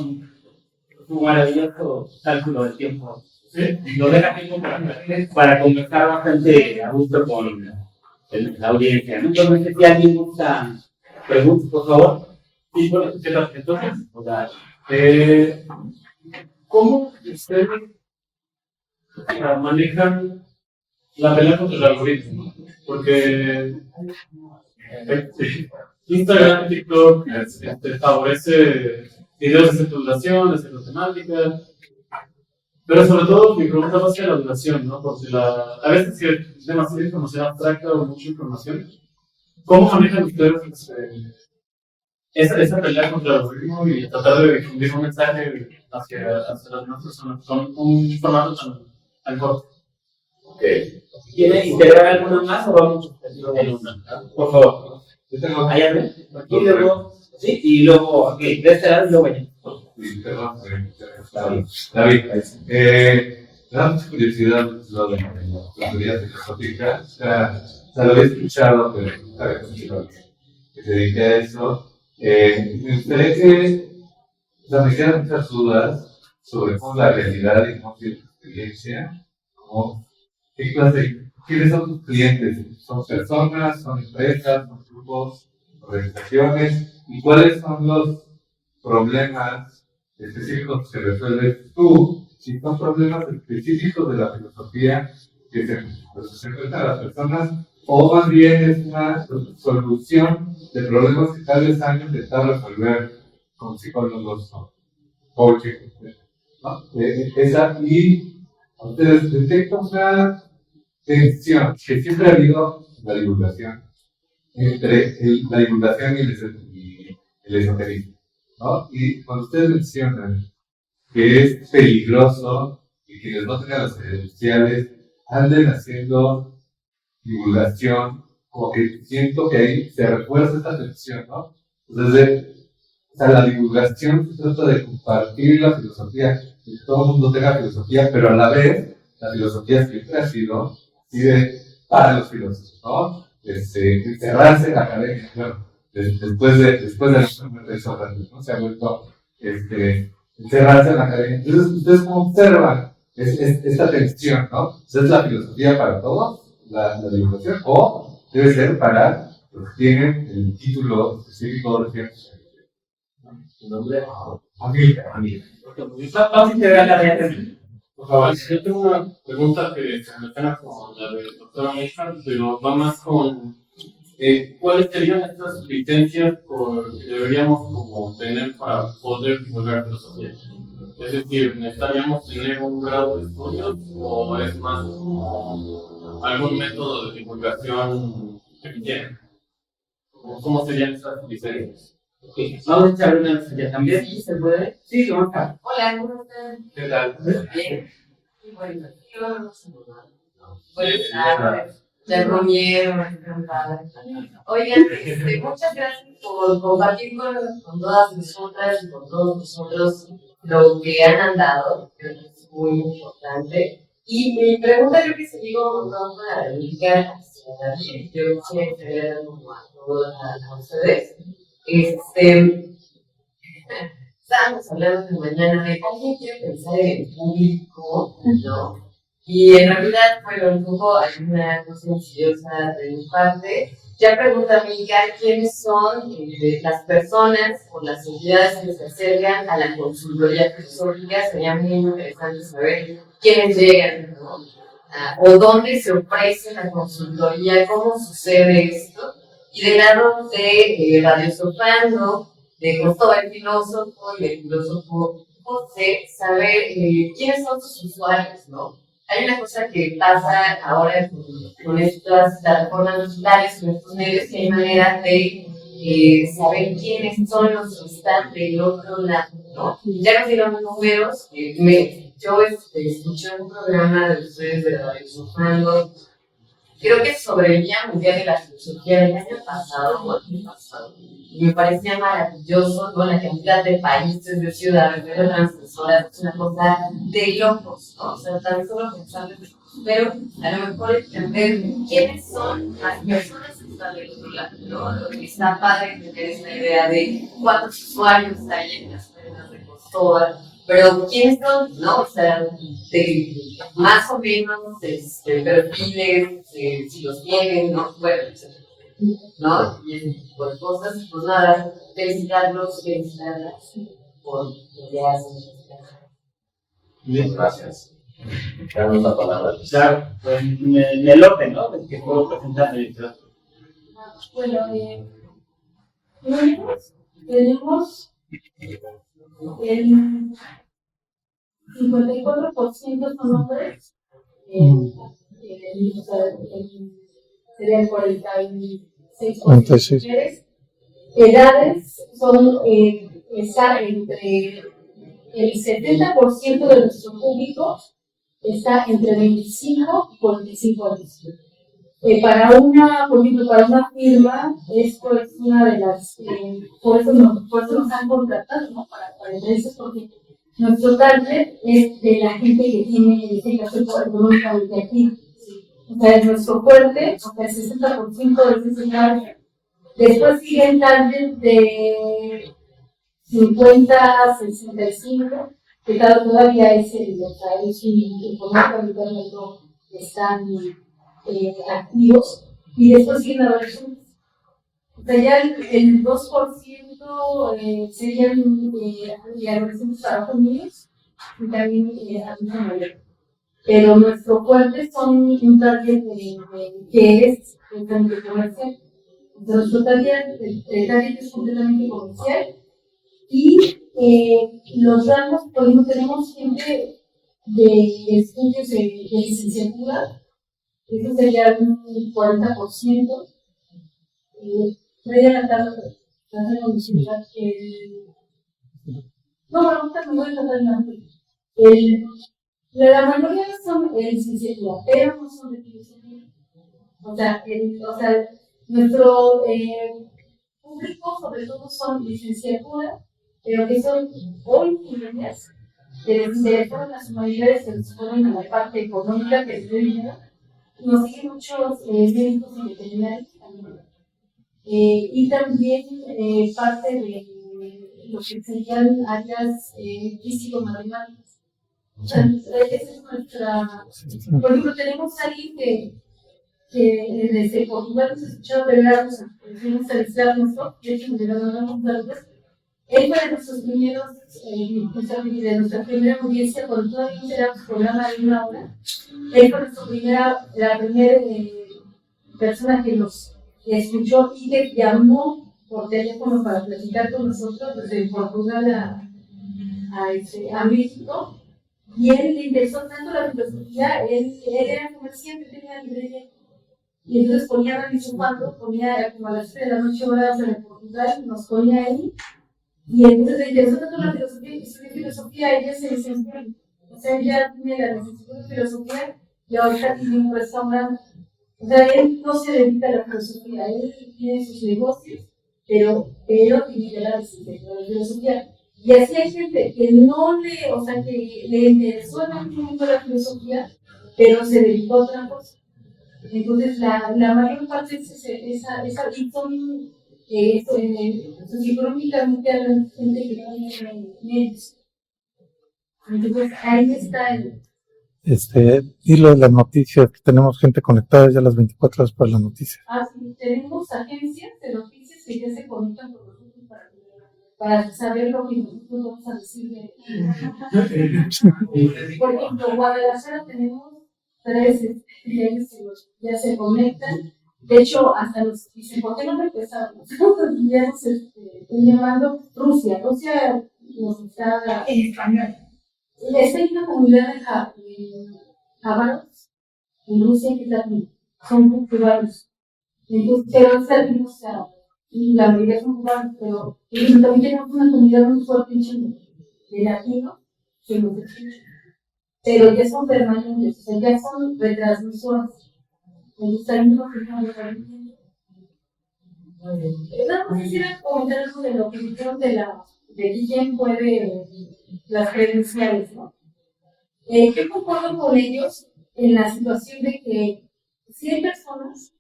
un maravilloso cálculo del tiempo. ¿Sí? Nos deja tiempo para conversar bastante a gusto con la audiencia. ¿No? Yo no sé si alguien gusta preguntas, por favor. Sí, bueno, entonces, o sea, ¿cómo ustedes manejan la pelea contra el algoritmo? Porque Instagram, TikTok favorece videos de centralización, de centrotemática, pero sobre todo mi pregunta va a ser la duración, ¿no? Porque a veces si es demasiada información abstracta o mucha información, ¿cómo manejan ustedes esa pelea contra el algoritmo y tratar de difundir un mensaje hacia las demás personas con un formato tan corto? ¿Quiere integrar alguna más o vamos en una? Por favor. ¿Hay alguien? Aquí luego, sí, y luego, aquí, de este lado y luego allá. Sí, perdón, David, me da mucha curiosidad lo de la teoría filosófica. O sea, lo había escuchado, pero sabía mucho que se dedique a eso. Me gustaría que me quedan muchas dudas sobre cómo la realidad y cómo es tu experiencia, ¿quiénes son tus clientes? ¿Son personas, son empresas, son grupos, organizaciones? ¿Y cuáles son los problemas específicos que resuelves tú? Si son problemas específicos de la filosofía que se enfrentan a las personas, o más bien es una solución de problemas que tal vez han intentado resolver con psicólogos o coaches, ¿no? Y ustedes detectan una tensión que siempre ha habido en la divulgación, entre la divulgación y el esoterismo, ¿no? Y cuando ustedes mencionan que es peligroso y quienes no tengan las credenciales anden haciendo divulgación, como que siento que ahí se refuerza esta tensión, ¿no? Entonces, la divulgación se trata de compartir la filosofía, que todo el mundo tenga filosofía, pero a la vez la filosofía siempre ha sido para los filósofos, ¿no? Encerrarse en la academia, bueno, después de la muerte de Sócrates, ¿no? Se ha vuelto encerrarse en la academia. Entonces, ustedes cómo observan esta tensión, ¿no? ¿Es la filosofía para todos, la divulgación, o debe ser para los que tienen el título específico de ciencia? ¿Tu nombre? Amiga. Vamos a integrar la realidad. Por favor, yo tengo una pregunta que se relaciona con la del doctor Mishra, pero va más con ¿cuáles serían estas licencias que deberíamos como tener para poder divulgar filosofía? Es decir, ¿necesitaríamos tener un grado de estudios o es más como algún método de divulgación eficiente? ¿Cómo serían estas licencias? Okay. Vamos a echar una licencia también. ¿Sí se puede? Sí, ¿cómo está? Hola, ¿cómo están? ¿Qué tal? Bien. Bueno, yo no sé nada. Buenas tardes. Ya comieron, encantada. Oigan, muchas gracias por compartir con todas nosotras y con todos nosotros lo que han andado, creo que es muy importante. Y mi pregunta creo que se llegó un montón para dedicar hacia también. Yo quisiera saber como a todos a ustedes. Estábamos hablando de mañana de alguien quiere pensar en el público, ¿no? Y en realidad, bueno, un poco hay una cosa insidiosa de mi parte. Ya pregunta Miguel quiénes son las personas o las entidades que se acercan a la consultoría filosófica. Sería muy interesante saber quiénes llegan, ¿no? O dónde se ofrece la consultoría, cómo sucede esto. Y del lado de Radiosofando, de Cristóbal Filósofo y del filósofo José, saber quiénes son sus usuarios, ¿no? Hay una cosa que pasa ahora con estas plataformas digitales, con estos medios, que hay maneras de saber quiénes son los que están del otro lado, ¿no? Ya no digamos números, yo escuché un programa de ustedes de Radiosofando Creo que sobrevenía Mundial de la Filosofía del año pasado o el año pasado. Y me parecía maravilloso, con la cantidad de países, de ciudades, de transgresoras, es una cosa de locos, ¿no? O sea, tan solo pensando en eso. Pero a lo mejor entender quiénes son las personas que están del otro lado, ¿no? Está padre tener esta idea de cuántos usuarios hay en las páginas de Costova, pero quiénes son, ¿no? O sea, más o menos perfiles, si los tienen, ¿no? Bueno, etc. ¿No? Y ese tipo de cosas, pues nada, felicitarlas por lo que hacen. Bien, gracias. Damos la palabra. Claro, pues me lote, ¿no? El que puedo presentar el literatura. Bueno, tenemos el 54% son hombres, o sea, serían 46% mujeres. Edades son, está entre el 70% de nuestro público está entre 25 y 45 años. Para una firma, esto es una de las, por eso nos han contratado, ¿no? Para entrevistas, porque nuestro target es de la gente que tiene educación económicamente aquí. O sea, es nuestro fuerte, o sea, el 60% de ese target. Después sigue el target de 50, 65, que claro, todavía es económicamente no están activos, y después siguen adolescentes. O sea, ya el 2% serían adolescentes para niños y también adultos mayores. Pero nuestro fuerte son un target que es el target comercial. Entonces, nuestro target es completamente comercial. Y los rangos, por ejemplo, tenemos gente de estudios de licenciatura, eso sería un 40%. Voy a adelantar la universidad. No, me voy a tratar la mayoría son de licenciatura, pero no son de filosofía. O sea, nuestro público, sobre todo, son licenciatura, pero que son hoy ingenierías, que les interesan las humanidades, que les ponen en la parte económica, que es de dinero. Nos siguen muchos médicos y veterinarios también. Y también parte de lo que serían áreas físico-matemáticas. O sea, esa es nuestra. Por ejemplo, tenemos a alguien que desde Portugal nos escuchaba pelear, fuimos a visitar nosotros, de hecho, nos llegaron a darnos. Él fue de nuestros primeros, de nuestra primera audiencia, cuando todavía no era un programa de una hora. Él fue la primera persona que nos escuchó y que llamó por teléfono para platicar con nosotros desde Portugal a México. Y él le interesó tanto la filosofía, él era comerciante, tenía librería. Y entonces ponía en su cuarto, ponía como a las 3 de la noche horas en Portugal, nos ponía ahí. Y entonces le interesó tanto la filosofía, que estudió filosofía, ella se licenció. O sea, ella tiene la licenciatura de filosofía y ahorita tiene un restaurante. O sea, él no se dedica a la filosofía, él tiene sus negocios, pero tiene la licenciatura de filosofía. Y así hay gente que que le interesó en algún momento la filosofía, pero se dedicó a otra cosa. Entonces, la mayor parte es esa y son socioeconómicamente hablando, gente que tiene medios. Entonces, ahí está el. Dilo de las noticias, que tenemos gente conectada ya las 24 horas para las noticias. Sí, tenemos agencias de noticias que ya se conectan con nosotros para saber lo que nosotros vamos a decir. Por ejemplo, Guadalajara tenemos 3 ya se conectan. De hecho, hasta nos dicen, ¿por qué no empezamos? Ya nos estoy llamando Rusia. Rusia nos está en español. Está en una comunidad de jábaros en Rusia que también son cubanos. Entonces, pero salimos, o sea, la mayoría son cubanos, pero también tenemos una comunidad muy fuerte en Chile, de latinos, que nos escuchan. Pero ya son permanentes, o sea, ya son retransmisoras. Me gustaría mucho que no lo nada más quisiera comentar algo de lo que dijeron de quién puede las credenciales, ¿no? Yo concuerdo con ellos en la situación de que si hay personas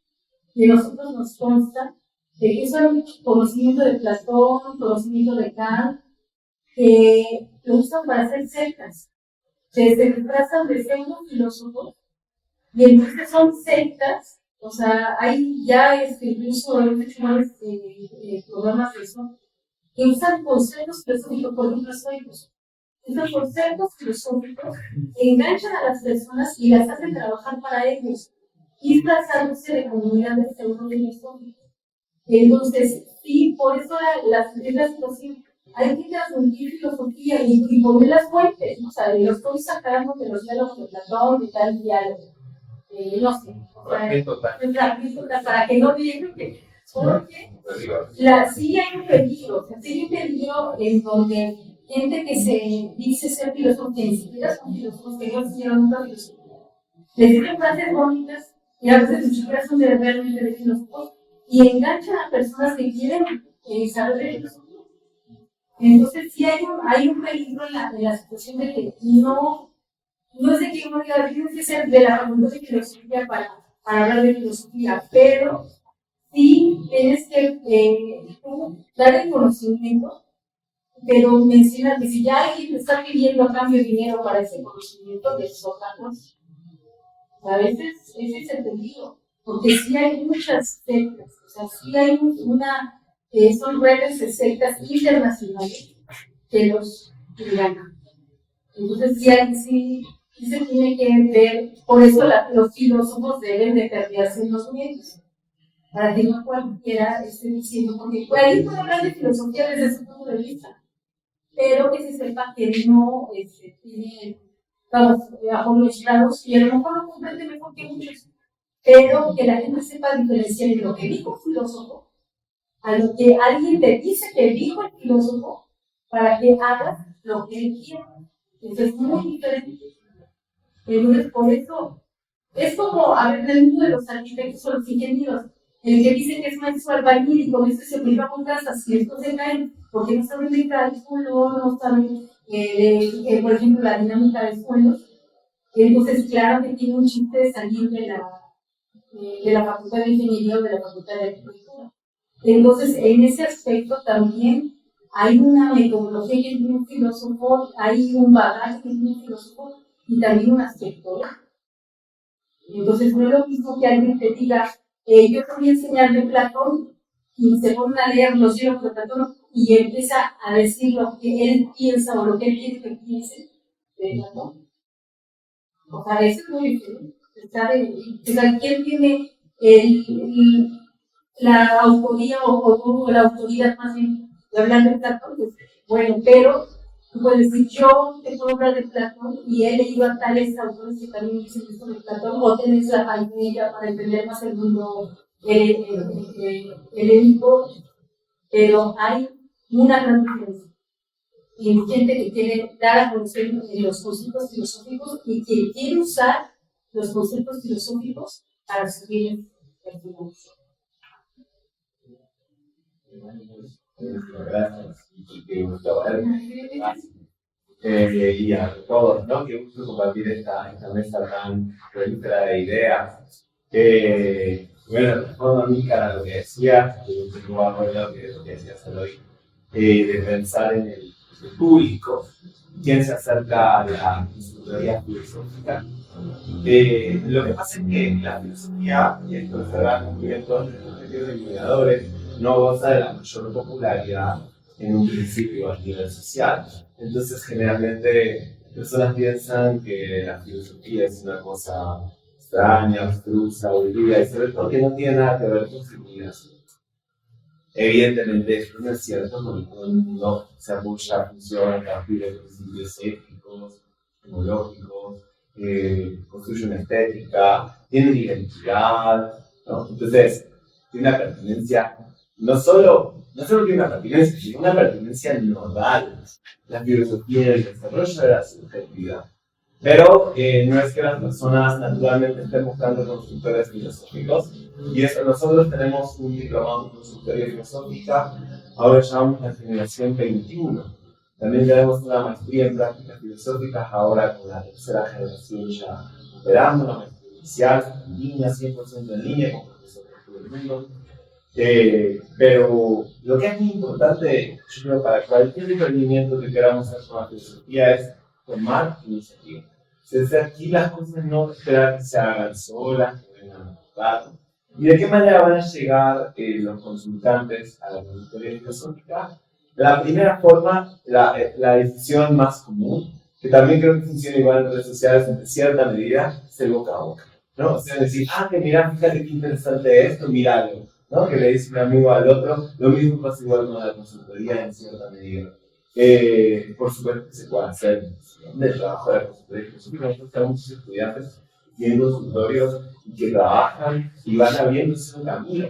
que a nosotros nos consta de que son conocimiento de Platón, conocimiento de Kant, que lo usan para hacer sectas, se disfrazan de pseudo filósofos y entonces son sectas. O sea, hay ya incluso hemos hecho más programas de eso, que usan conceptos filosóficos, por ejemplo, estoicos. Usan conceptos filosóficos, enganchan a las personas y las hacen trabajar para ellos, disfrazándose de comunidades pseudo-filosóficas. Entonces, sí, por eso es la situación. Hay que transmitir filosofía y poner las fuentes, ¿no? O sea, lo estoy sacando de los diálogos de Platón, de tal diálogo. No sé, para que no digan que porque sí hay un peligro, sí hay un peligro en donde gente que se dice ser filósofos, que ni siquiera son filósofos, que no hicieron una filosofía, les dicen frases bonitas y a veces ni siquiera son realmente de filósofos y enganchan a personas que quieren saber de filosofía. Entonces sí hay un peligro en la situación de que no es de que uno diga, tienes que ser de la facultad de filosofía para hablar de filosofía, pero sí tienes que dar el conocimiento, pero menciona que si ya alguien te está pidiendo a cambio de dinero para ese conocimiento, de sótanos, a veces ese es el peligro, porque sí hay muchas sectas, o sea, sí hay son redes de sectas internacionales que los ganan. Entonces sí se tiene que ver, por eso los filósofos deben de perderse en los medios, para que no cualquiera esté diciendo, porque alguien puede hablar de filosofía desde su punto de vista, pero que se sepa que no tiene, bajo los lados, y a lo mejor lo comprende mejor que muchos, pero que la gente sepa diferenciar entre lo que dijo el filósofo a lo que alguien te dice que dijo el filósofo para que hagas lo que él quiera. Eso es muy diferente. Entonces, por eso, es como, a ver, del mundo de los arquitectos o los ingenieros, el que dice que es maestro albañil y con eso se obliga con casas, y estos se caen porque no saben de cálculo, no saben, por ejemplo, la dinámica de suelos. Entonces, claro que tiene un chiste de salir de la facultad de ingeniería o de la facultad de arquitectura. Entonces, en ese aspecto también hay una metodología que tiene un filósofo, hay un bagaje que tiene un filósofo y también un aspecto. Entonces, no es lo mismo que alguien te diga, yo te voy a enseñar de Platón, y se pone a leer los libros de Platón y empieza a decir lo que él piensa o lo que él quiere que piense de Platón. O sea, eso es muy diferente. O sea, ¿quién tiene la autoría o la autoridad más bien de hablar de Platón? Pues, bueno, pero tú puedes decir, yo te puedo hablar de Platón y he leído a tales autores que también dicen esto de Platón, o tenés la pantalla para entender más el mundo helénico, pero hay una gran diferencia. Y hay gente que quiere dar a conocer los conceptos filosóficos y que quiere usar los conceptos filosóficos para sus fines personales. Y a todos, ¿no? Qué gusto compartir esta mesa tan prolífera de ideas. Bueno, respondo a mí cara a lo que decía, yo tengo algo de lo que decías hoy, de pensar en el público, quién se acerca a la teoría filosófica. Lo que pasa es que la filosofía, y esto se va descubriendo en los medios de divulgadores, no goza de la mayor popularidad en un principio a nivel social. Entonces, generalmente, personas piensan que la filosofía es una cosa extraña, abstrusa, aburrida, y sobre todo que no tiene nada que ver con su vida. Evidentemente, esto no es cierto, porque todo el mundo se apoya, funciona a partir de principios éticos, tecnológicos, construye una estética, tiene una identidad, ¿no? Entonces, tiene una pertenencia, no solo tiene una pertenencia, sino una pertenencia nodal. La filosofía y el desarrollo de la subjetividad. Pero no es que las personas naturalmente estén buscando consultores filosóficos, y eso nosotros tenemos un diplomado en consultoría filosófica, ahora llamamos la generación 21. También tenemos una maestría en prácticas filosóficas, ahora con la tercera generación ya operando, una maestría inicial, en línea, 100% en línea, con profesores de todo el mundo. Pero lo que es muy importante, yo creo, para cualquier emprendimiento que queramos hacer con la filosofía es tomar iniciativa. Es decir, aquí las cosas no esperar que se hagan solas, que vengan rato. ¿Y de qué manera van a llegar los consultantes a la consultoría filosófica? La primera forma, la decisión más común, que también creo que funciona igual en redes sociales en cierta medida, es el boca a boca, ¿no? O sea, decir, que mira, fíjate qué interesante esto, míralo, ¿no? Que le dice un amigo al otro. Lo mismo pasa igual con la consultoría en cierta medida. Por supuesto que se puede hacer de trabajo de la consultoría filosófica. Nosotros tenemos muchos estudiantes que tienen consultorios y que trabajan y van abriéndose un camino.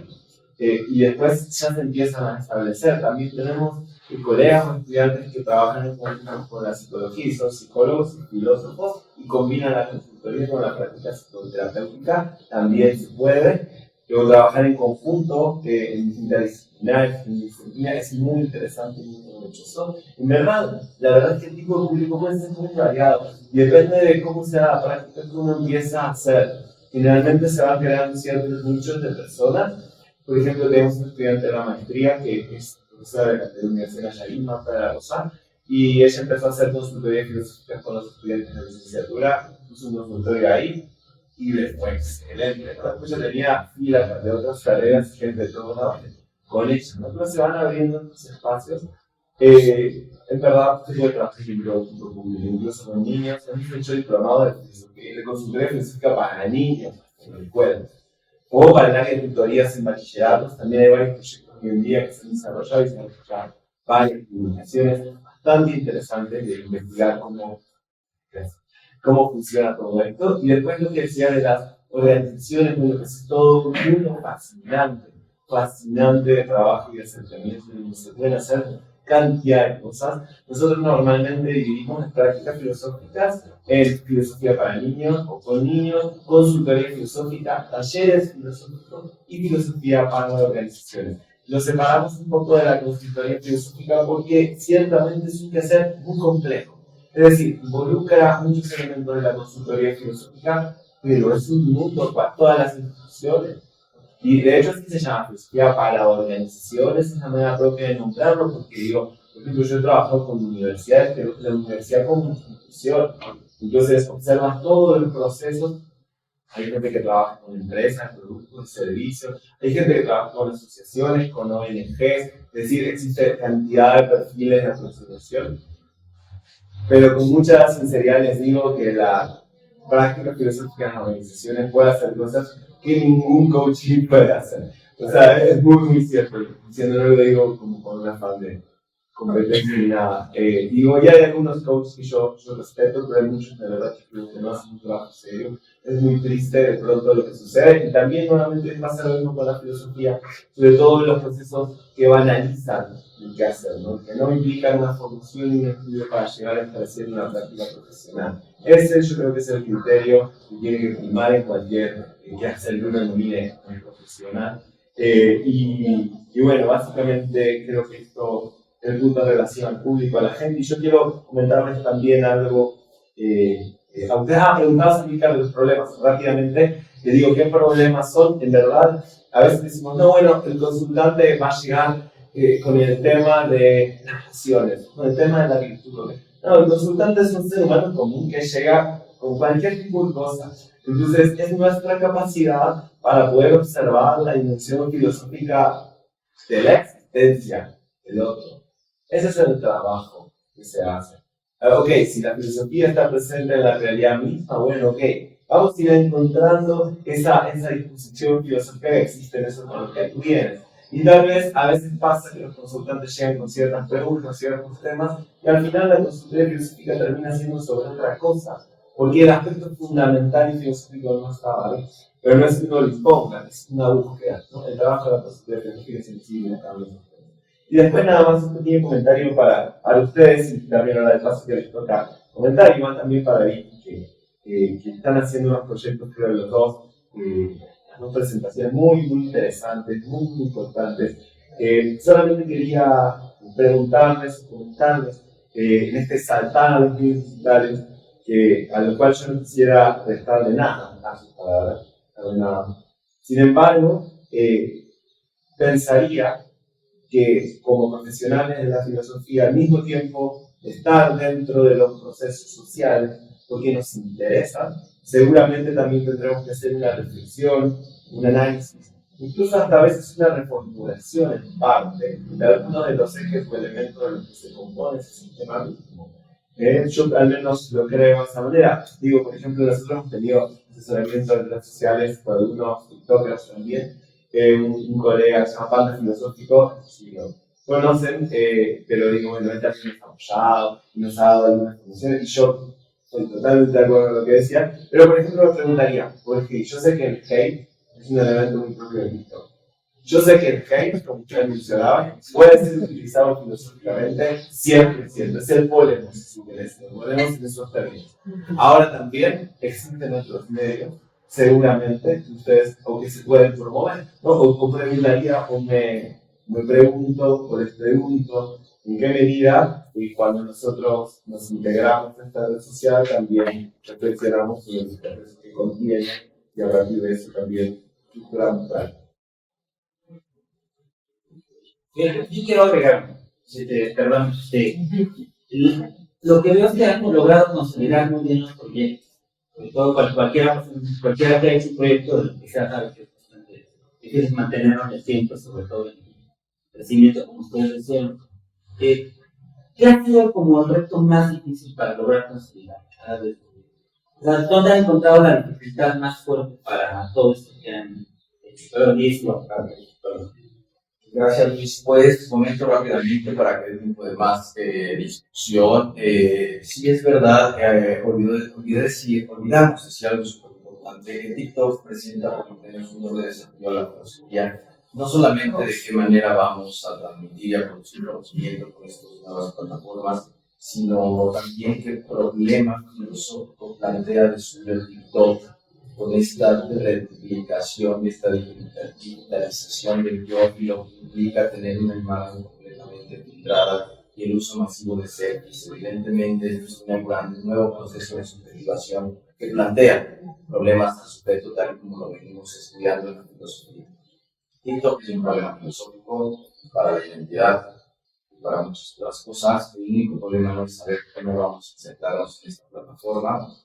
Y después ya se empiezan a establecer. También tenemos colegas o estudiantes que trabajan en conjunto con la psicología y son psicólogos y filósofos y combinan la consultoría con la práctica psicoterapéutica. También se puede. Luego trabajar en conjunto, en interdisciplinar, en disciplina, es muy interesante y muy provechoso. En verdad, la verdad es que el tipo de público puede ser muy variado y depende de cómo sea la práctica que uno empieza a hacer. Generalmente se van creando ciertos nichos de personas. Por ejemplo, tenemos un estudiante de la maestría que es profesora de la Universidad Nayarit, Marta de la Rosa, y ella empezó a hacer consultoría filosófica con los estudiantes de licenciatura, puso un consultorio ahí, y les fue excelente. Después ya tenía filas de otras tareas, gente de todos lados, con ella, ¿no? Entonces se van abriendo estos espacios. En verdad, se puede trabajar incluso con niños. Hemos hecho diplomado de consultoría filosófica para niños en la escuela, o para el área de tutorías en bachilleratos. También hay varios proyectos hoy en día que se han desarrollado y se han desarrollado varias publicaciones bastante interesantes de investigar cómo funciona todo esto. Y después lo que decía de las organizaciones, bueno, que es todo un mundo fascinante de trabajo y de acercamiento, donde se pueden hacer cantidad de cosas. Nosotros normalmente dividimos las prácticas filosóficas en filosofía para niños o con niños, consultoría filosófica, talleres filosóficos y filosofía para organizaciones. Lo separamos un poco de la consultoría filosófica porque ciertamente es un quehacer muy complejo. Es decir, involucra muchos elementos de la consultoría filosófica, pero es un mundo para todas las instituciones. Y de hecho así se llama filosofía para organizaciones, es la manera propia de nombrarlo, porque digo, por ejemplo, yo he trabajado con universidades, pero la universidad como institución, entonces observas todo el proceso. Hay gente que trabaja con empresas, productos, servicios, hay gente que trabaja con asociaciones, con ONGs, es decir, existe cantidad de perfiles de asociación. Pero con mucha sinceridad les digo que la práctica filosófica en las organizaciones puede hacer cosas que ningún coaching puede hacer. O sea, es muy cierto. Diciendo, no lo digo como con un afán de competencia ni nada. Digo, ya hay algunos coaches que yo respeto, pero hay muchos de verdad que no hacen un trabajo serio. Es muy triste de pronto lo que sucede. Y también nuevamente pasa lo mismo con la filosofía, sobre todo en los procesos que banalizan el que hacer, ¿no? Que no implican una formación y un estudio para llegar a establecer una práctica profesional. Ese yo creo que es el criterio que tiene que primar en cualquier quehacer que uno denomine como profesional. Y bueno, básicamente creo que esto es el punto de relación al público, a la gente. Y yo quiero comentarles también algo. A ustedes han preguntado acerca de los problemas rápidamente. Les digo, ¿qué problemas son? En verdad, a veces decimos, no, bueno, el consultante va a llegar con el tema de las pasiones, con el tema de la virtud. No, el consultante es un ser humano común que llega con cualquier tipo de cosas. Entonces, es nuestra capacidad para poder observar la dimensión filosófica de la existencia del otro. Ese es el trabajo que se hace. Ok, si la filosofía está presente en la realidad misma, bueno, ok, vamos a ir encontrando esa disposición filosófica que existe en eso con lo que tú vienes. Y tal vez a veces pasa que los consultantes llegan con ciertas preguntas, ciertos temas, y al final la consultoría filosófica termina siendo sobre otra cosa, porque el aspecto fundamental y filosófico no estaba ahí. Pero no es que uno lo imponga, es una búsqueda, ¿no? El trabajo de la consultoría filosófica es sensible a cambio. Y después nada más un pequeño comentario para ustedes, y también ahora de paso que les toca comentar, igual también para Vicky, que están haciendo unos proyectos, creo, los dos, las dos presentaciones muy interesantes, muy importantes. Solamente quería preguntarles, comentarles, en este saltar a los medios digitales, a lo cual yo no quisiera restarle nada a sus palabras, nada. Sin embargo, pensaría que como profesionales de la filosofía, al mismo tiempo estar dentro de los procesos sociales, porque nos interesan, seguramente también tendremos que hacer una reflexión, un análisis, incluso hasta a veces una reformulación en parte de algunos de los ejes o elementos de los que se compone ese sistema mismo. Yo al menos lo creo de esa manera. Digo, por ejemplo, nosotros hemos tenido asesoramiento en redes sociales por algunos tiktokers también. Un colega que se llama Panda Filosófico, si lo conocen, pero digo, bueno, él también nos ha apoyado y nos ha dado algunas informaciones y yo estoy totalmente de acuerdo con lo que decía, pero por ejemplo me preguntaría, porque yo sé que el hate es un elemento muy propio del TikTok. Yo sé que el hate, como ustedes mencionaban, puede ser utilizado filosóficamente 100%, es el polemos, si querés, lo ponemos en esos términos. Ahora también existen otros medios, seguramente, que ustedes, o que se pueden promover, ¿no? O preguntaría, o me pregunto, o les pregunto, en qué medida, y cuando nosotros nos integramos en esta red social, también reflexionamos sobre los procesos que contiene, y a partir de eso también estructuramos algo. Yo quiero agregar, perdón, lo que veo es que hemos logrado consolidar muy bien los proyectos. Sobre todo cualquiera que haya hecho un proyecto de lo que sea, sabe que es bastante difícil mantenerlo en el tiempo, sobre todo en el crecimiento, como ustedes decían. ¿Qué ha sido como el reto más difícil para lograr consolidar? ¿Dónde han encontrado la dificultad más fuerte para todo esto que han hecho? Perdón. Gracias, Luis. Pues comento rápidamente para que dé tiempo de más discusión. Sí es verdad, olvidamos decir algo súper importante. El TikTok presenta por lo menos un doble desafío a la filosofía, no solamente de qué manera vamos a transmitir y a producir conocimiento con estas nuevas plataformas, sino también qué problema filosófico plantea de subir el TikTok con esta replicación, esta digitalización del yo, y lo que implica tener una imagen completamente filtrada y el uso masivo de selfies. Evidentemente, esto es un nuevo proceso de subjetivación que plantea problemas al sujeto, tal como lo venimos estudiando en la filosofía. TikTok es un problema filosófico para la identidad y para muchas otras cosas. El único problema no es saber cómo vamos a sentarnos en esta plataforma.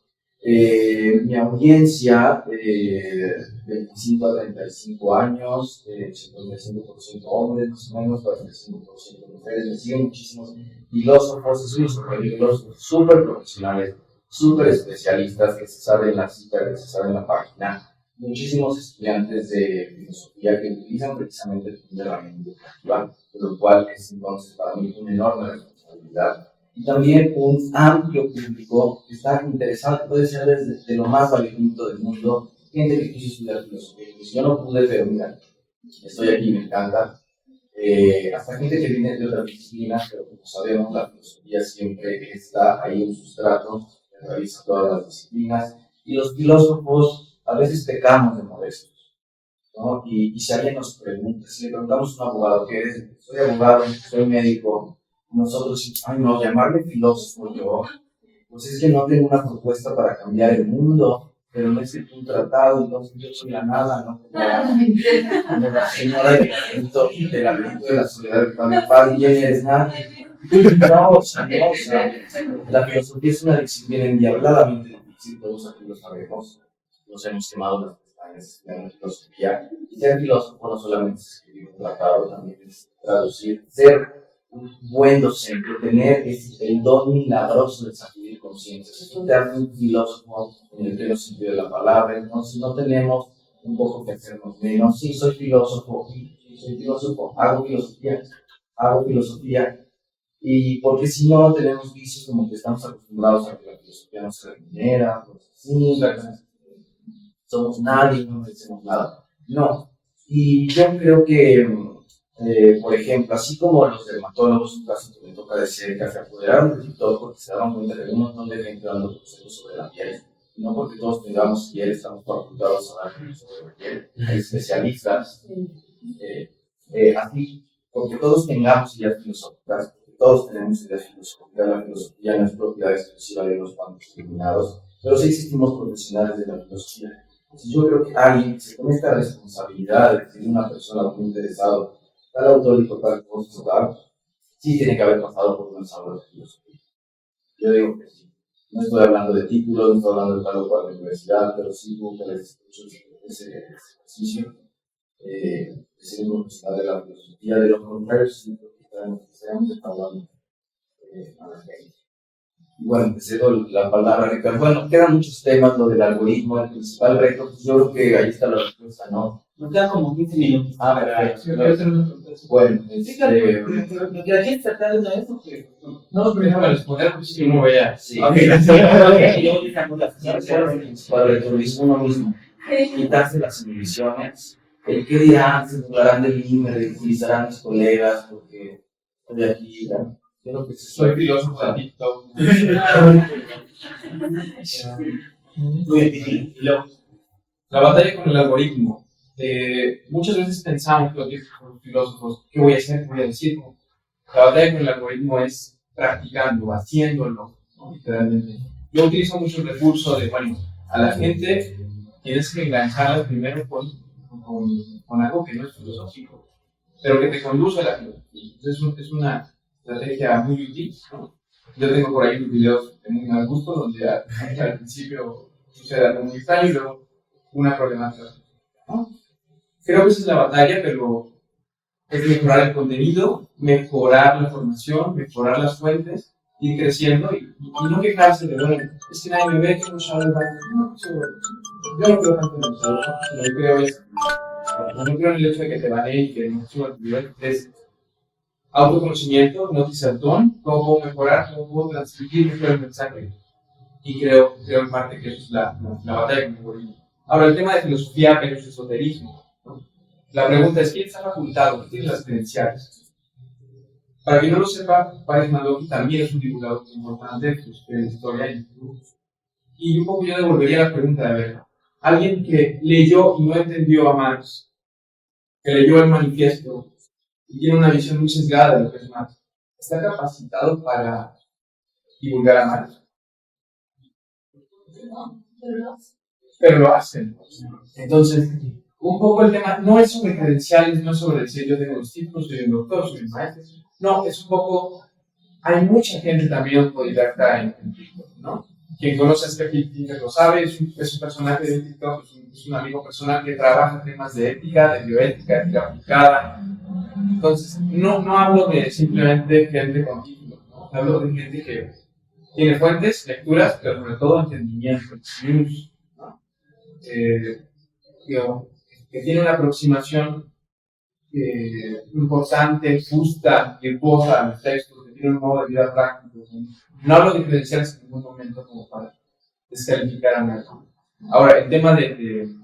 Mi audiencia, 25 a 35 años, 55% hombres, más o menos, 45% mujeres. Me siguen muchísimos filósofos, filósofos súper profesionales, súper especialistas que se saben la cita, que se saben la página. Muchísimos estudiantes de filosofía que utilizan precisamente el herramienta educativa, lo cual es entonces para mí una enorme responsabilidad. Y también un amplio público que está interesado, puede ser desde lo más variopinto del mundo, gente que quiso estudiar filosofía. Pues yo no pude, pero mira, estoy aquí, me encanta. Hasta gente que viene de otras disciplinas, pero como sabemos, la filosofía siempre está ahí en sustrato, que realiza todas las disciplinas, y los filósofos a veces pecamos de modestos, ¿no? Y si alguien nos pregunta, si le preguntamos a un abogado, ¿qué eres? Soy abogado, soy médico. Nosotros, ay no, llamarme filósofo yo, pues es que no tengo una propuesta para cambiar el mundo, pero no es un tratado, entonces yo soy la nada, ¿no? Como la señora del lamento de la soledad de mi padre, y ella es nadie. No, o sea, la filosofía es una disciplina endiabladamente difícil, todos aquí lo sabemos, nos hemos quemado las pestañas estudiando filosofía, y ser filósofo no solamente es escribir un tratado, también es traducir, ser un buen docente, tener el don milagroso de sacudir conciencias. Esto te hace un filósofo en el pleno sentido de la palabra. Entonces no tenemos un poco que hacernos menos. Sí, soy filósofo, hago filosofía, y porque si no tenemos vicios como que estamos acostumbrados a que la filosofía no se remunera, pues sí, somos nadie, no merecemos nada. No, y yo creo que Por ejemplo, así como los dermatólogos, un caso que me toca de cerca, se apoderaron del TikTok porque se daban cuenta que había un montón de gente dando consejos sobre la piel. No porque todos tengamos piel, estamos facultados a dar consejos sobre la piel. Hay especialistas. Así, porque todos tengamos ideas filosóficas, porque todos tenemos ideas filosóficas, la filosofía no es propiedad exclusiva de unos cuantos iluminados, pero sí existimos profesionales de la filosofía. Entonces, yo creo que alguien que se tome esta responsabilidad de ser una persona muy interesada, tal autor y tal cosa, tal, sí tiene que haber pasado por unas aulas de filosofía. Yo digo que sí. No estoy hablando de títulos, no estoy hablando de tal o cual universidad, pero sí hubo que les hecho ese ejercicio de ser un profesional de la filosofía, de los contrarios, sí, porque estaremos hablando a la gente. Y bueno, te cedo la palabra, Ricardo. Bueno, quedan muchos temas, lo del algoritmo, el principal reto, pues yo creo que ahí está la respuesta, ¿no? Nos quedan como 15 minutos. Bueno, ¿lo que aquí está tratando de eso? No nos permitamos responder porque si uno vea. sí. Ok, yo dejamos la Para el retrovismo uno mismo. Quitarse las inhibiciones. El qué dirán, se burlarán de mí, me ridiculizarán mis colegas porque estoy aquí. ¿no? Creo que Soy filósofo de TikTok. muy difícil. Y luego, La batalla con el algoritmo. Muchas veces pensamos los filósofos, ¿qué voy a hacer? ¿Qué voy a decir? La batalla con el algoritmo es practicando, haciéndolo, ¿no? Literalmente. Yo utilizo mucho el recurso de, bueno, a la gente tienes que engancharla primero con algo que no es filosófico, pero que te conduce a la filosofía. Entonces es una estrategia muy útil, ¿no? Yo tengo por ahí unos videos de muy mal gusto, donde al principio sucede algo muy extraño y luego una problemática, ¿no? Creo que esa es la batalla, pero es mejorar el contenido, mejorar la formación, mejorar las fuentes, ir creciendo y no quejarse de, bueno, es que nadie me ve, que no sabe el baile. No, yo no creo tanto en eso, lo que creo es, no creo en el hecho de que te baneen y que no suba tu nivel, es autoconocimiento, noticertón, cómo puedo mejorar, cómo puedo transmitir mejor el mensaje. Y creo en parte que eso es la batalla con el algoritmo. Ahora, el tema de filosofía versus esoterismo, ¿no? La pregunta es, ¿quién está facultado? ¿Quién tiene las credenciales? Para quien no lo sepa, Paris Maloki también es un divulgador muy importante de la historia y un poco yo devolvería la pregunta de ver, alguien que leyó y no entendió a Marx, que leyó el manifiesto y tiene una visión muy sesgada de lo que es Marx, ¿está capacitado para divulgar a Marx? Pero lo hacen. Entonces, un poco el tema no es sobre credenciales, no es sobre decir yo tengo los títulos, soy un doctor, soy un maestro. No, es un poco. Hay mucha gente también autodidacta en TikTok, ¿no? Quien conoce a Stephen Pinker lo sabe, es un personaje de TikTok, es un amigo personal que trabaja temas de ética, de bioética, ética aplicada. Entonces, no hablo de simplemente gente con títulos, ¿no? Hablo de gente que tiene fuentes, lecturas, pero sobre todo entendimiento, news, ¿no? Que tiene una aproximación importante, justa, virtuosa a los textos, que tiene un modo de vida práctico. No hablo de credenciales en ningún momento como para descalificar a nadie. Ahora, el tema del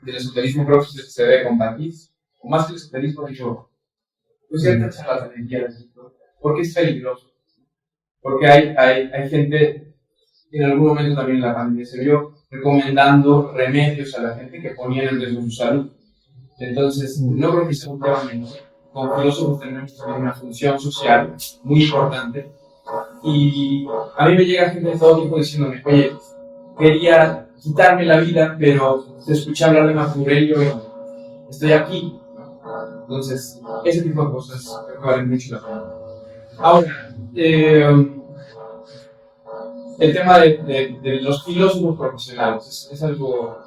esoterismo creo que se debe combatir, o más que el esoterismo, digo, pues cierta charlatanería de esto, porque es peligroso. Porque hay gente, en algún momento también en la pandemia se vio, recomendando remedios a la gente que ponían en riesgo su salud. Entonces, no creo que sea un tema menor. Como filósofos tenemos también una función social muy importante. Y a mí me llega gente de todo tipo diciéndome, oye, quería quitarme la vida, pero te escuché hablar de Marco Aurelio y estoy aquí. Entonces, ese tipo de cosas valen mucho la pena. Ahora, el tema de los filósofos profesionales es algo.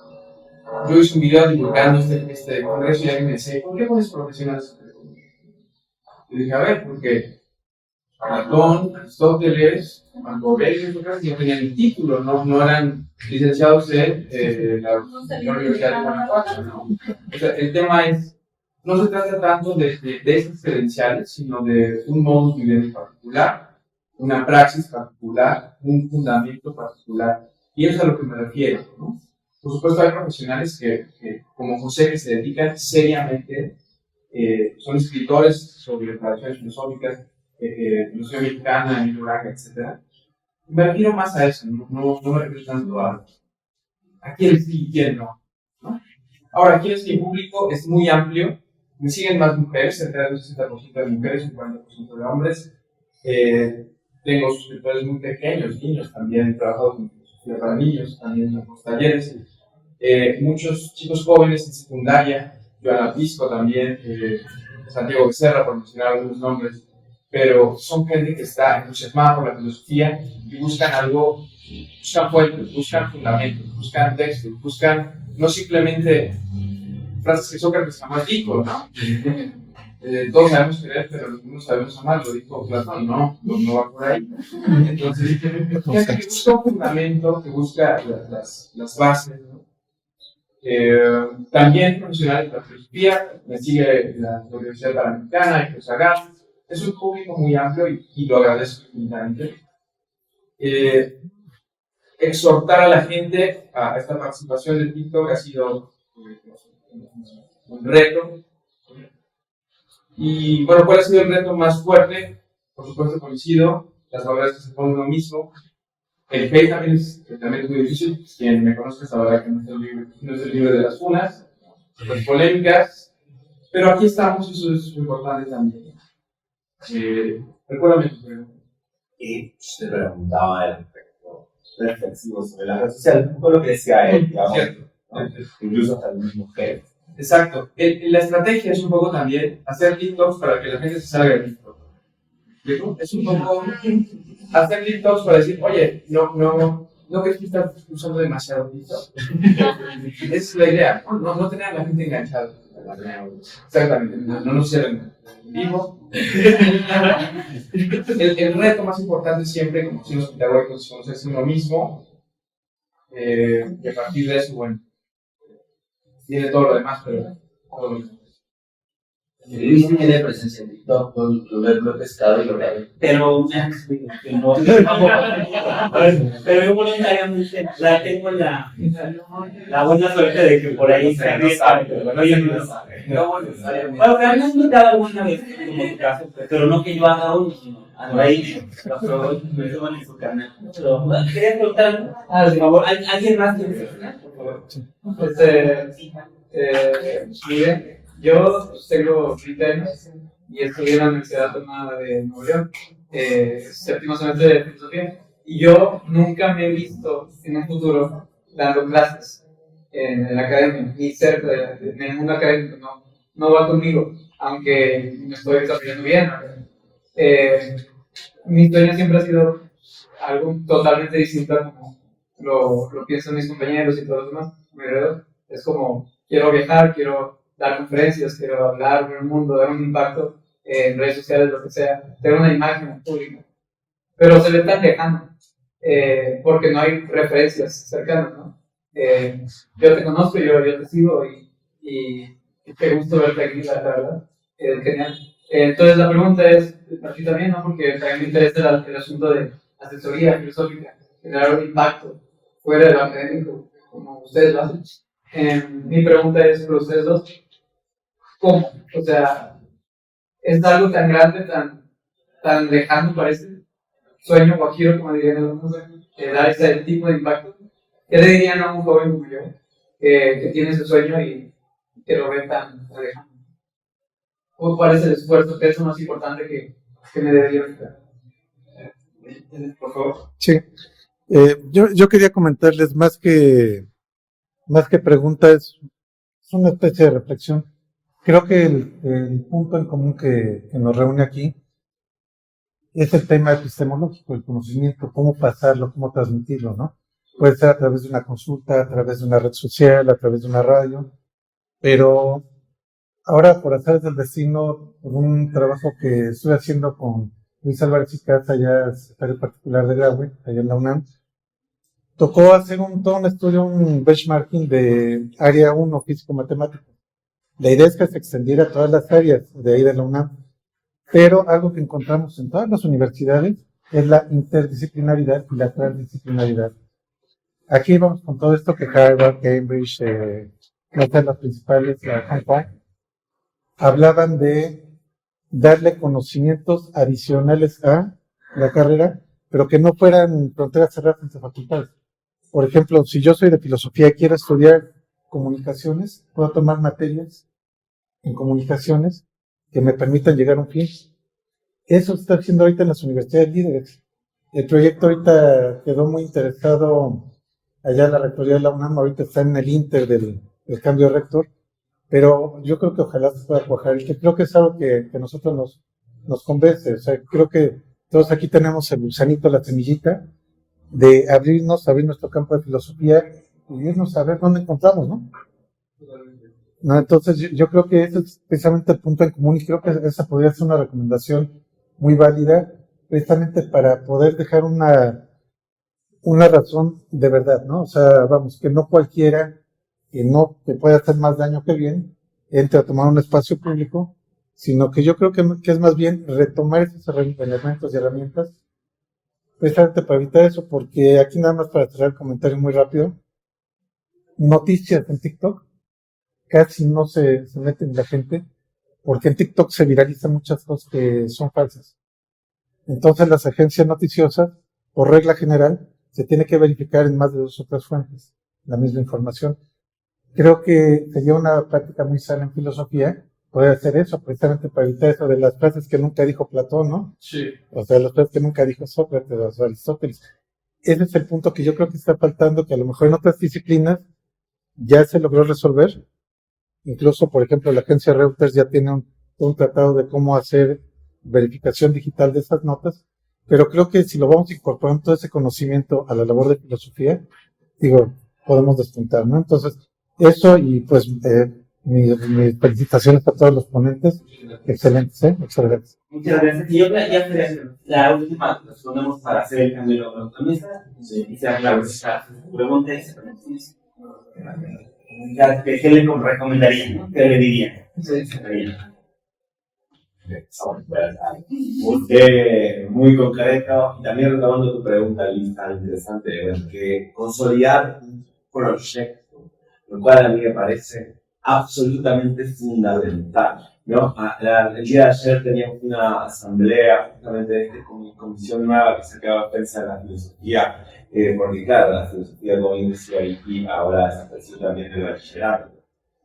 Yo hice un video divulgando este congreso y alguien me decía, ¿por qué pones profesionales? Y dije, a ver, porque Platón, Aristóteles, Marco Aurelio, no tenían el título, no eran licenciados en la Universidad de Guanajuato, ¿no? O sea, el tema es, no se trata tanto de esas credenciales, sino de un modus vivendi particular, una praxis particular, un fundamento particular. Y eso es a lo que me refiero, ¿no? Por supuesto, hay profesionales que como José, que se dedican seriamente son escritores sobre tradiciones filosóficas, filosofía mexicana, Emilio etc. Me refiero más a eso, no me refiero tanto a quién sí y quién no. Ahora, aquí es mi público es muy amplio, me siguen más mujeres, cerca del 60% de mujeres, un 40% de hombres. Tengo suscriptores muy pequeños, niños también, he trabajado con filosofía para niños, también en los talleres. Muchos chicos jóvenes en secundaria, Joana Pisco también, Santiago Becerra, por mencionar algunos nombres, pero son gente que está entusiasmada por la filosofía y buscan algo, buscan fuentes, buscan fundamentos, buscan textos, buscan no simplemente frases que Sócrates jamás dijo, ¿no? Todos sabemos querer, pero no sabemos amar, lo dijo Platón, no va por ahí. Entonces, gente que busca un fundamento, que busca las bases, ¿no? También profesionales de la filosofía, me sigue la Universidad Panamericana y Cosagas. Es un público muy amplio y lo agradezco infinitamente. Exhortar a la gente a esta participación de TikTok ha sido un reto. Y bueno, ¿cuál ha sido el reto más fuerte? Por supuesto coincido, las barreras que se ponen uno mismo. El hate también es muy difícil. Quien me conozca sabrá que no es el libro de las funas, las polémicas, pero aquí estamos, eso es muy importante también. Recuérdame tu pregunta. Te preguntaba el aspecto reflexivo sobre la red social, todo lo que decía él, digamos, ¿no? Incluso hasta el mismo jefe. Exacto. La estrategia es un poco también hacer TikToks para que la gente se salga de TikTok. Es un poco hacer TikToks para decir, oye, no crees que estás usando demasiado TikTok. Esa es la idea, no tener a la gente enganchada. Exactamente, no nos cierren en vivo. El reto más importante siempre, como decimos los pitagóricos, es conocerse uno mismo. Y a partir de eso, bueno, tiene todo lo demás, pero todo lo demás. Luis tiene presencia en TikTok, lo he pescado y lo veo. Pero me han explicado que no. Pero yo voluntariamente tengo la buena suerte de que por ahí se arriesga. Bueno, yo no lo sabe. Bueno, me han invitado alguna vez, como tu caso, pero no que yo haga uno, sino a raíz me suban en su canal. Pero quería preguntar, por favor, ¿alguien más quiere preguntar? Por favor. Miren. Yo tengo 30 años y estudié en la Universidad Autónoma de Nuevo León, séptimo semestre de filosofía, y yo nunca me he visto en un futuro dando clases en la academia, ni cerca en el mundo académico, no va conmigo, aunque me estoy desarrollando bien. Mi sueño siempre ha sido algo totalmente distinto a como lo piensan mis compañeros y todos los demás a mi alrededor. Es como, quiero viajar, quiero dar conferencias, quiero hablar en el mundo, dar un impacto en redes sociales, lo que sea, tener una imagen pública. Pero se ve tan lejano, porque no hay referencias cercanas, ¿no? Yo te conozco, yo te sigo y qué gusto verte aquí, la verdad. Genial. Entonces la pregunta es, para ti también, ¿no? Porque también me interesa el asunto de asesoría filosófica, generar un impacto fuera de lo académico, como ustedes lo hacen. Mi pregunta es para ustedes dos, ¿cómo? O sea, ¿es algo tan grande, tan lejano parece? Sueño guajiro, como dirían algunos, dar ese tipo de impacto. ¿Qué le dirían a un joven como yo, que tiene ese sueño y que lo ve tan lejano? ¿Cuál es el esfuerzo, qué es lo más importante que me debería hacer? Por favor. Sí. Yo quería comentarles más que pregunta, es una especie de reflexión. Creo que el punto en común que nos reúne aquí es el tema epistemológico, el conocimiento, cómo pasarlo, cómo transmitirlo, ¿no? Puede ser a través de una consulta, a través de una red social, a través de una radio, pero ahora, por hacer del destino, por un trabajo que estuve haciendo con Luis Álvarez y Casa, ya secretario particular de Graue, allá en la UNAM, tocó hacer todo un estudio, un benchmarking de área 1 físico-matemático. La idea es que se extendiera a todas las áreas de ahí de la UNAM, pero algo que encontramos en todas las universidades es la interdisciplinaridad y la transdisciplinaridad. Aquí vamos con todo esto que Harvard, Cambridge, las principales, Hong Kong, hablaban de darle conocimientos adicionales a la carrera, pero que no fueran fronteras cerradas entre facultades. Por ejemplo, si yo soy de filosofía y quiero estudiar comunicaciones, puedo tomar materias en comunicaciones que me permitan llegar a un fin. Eso se está haciendo ahorita en las universidades líderes. El proyecto ahorita quedó muy interesado allá en la rectoría de la UNAM, ahorita está en el inter del cambio de rector, pero yo creo que ojalá se pueda cuajar y que creo que es algo que nosotros nos convence. O sea, creo que todos aquí tenemos el gusanito, la semillita, de abrir nuestro campo de filosofía y irnos a ver dónde encontramos, ¿no? No, entonces yo creo que ese es precisamente el punto en común y creo que esa podría ser una recomendación muy válida precisamente para poder dejar una razón de verdad, ¿no? O sea, vamos, que no cualquiera que pueda hacer más daño que bien entre a tomar un espacio público, sino que yo creo que es más bien retomar esos elementos y herramientas precisamente para evitar eso, porque aquí nada más para cerrar el comentario muy rápido, noticias en TikTok casi no se meten la gente, porque en TikTok se viralizan muchas cosas que son falsas. Entonces las agencias noticiosas, por regla general, se tiene que verificar en más de 2 o 3 fuentes la misma información. Creo que sería una práctica muy sana en filosofía poder hacer eso, precisamente para evitar eso de las frases que nunca dijo Platón, ¿no? Sí. O sea, las frases que nunca dijo Sócrates o Aristóteles. Ese es el punto que yo creo que está faltando, que a lo mejor en otras disciplinas ya se logró resolver. Incluso, por ejemplo, la agencia Reuters ya tiene un tratado de cómo hacer verificación digital de esas notas, pero creo que si lo vamos incorporando todo ese conocimiento a la labor de filosofía, podemos despuntar, ¿no? Entonces, eso y pues mis felicitaciones a todos los ponentes. Excelentes, muchas gracias. Muchas gracias. Y yo ya sería la última que nos ponemos para hacer el cambio de la autonomía. Y se haga la pregunta y se ¿qué le recomendaría? ¿No? ¿Qué le diría? Usted muy concreto y también retomando tu pregunta, Liz, tan interesante, que consolidar un proyecto, lo cual a mí me parece absolutamente fundamental, ¿no? El día de ayer teníamos una asamblea justamente de esta comisión nueva que se acaba de pensar en la filosofía, porque claro, la filosofía como índice y ahora desapareció también del bachillerato.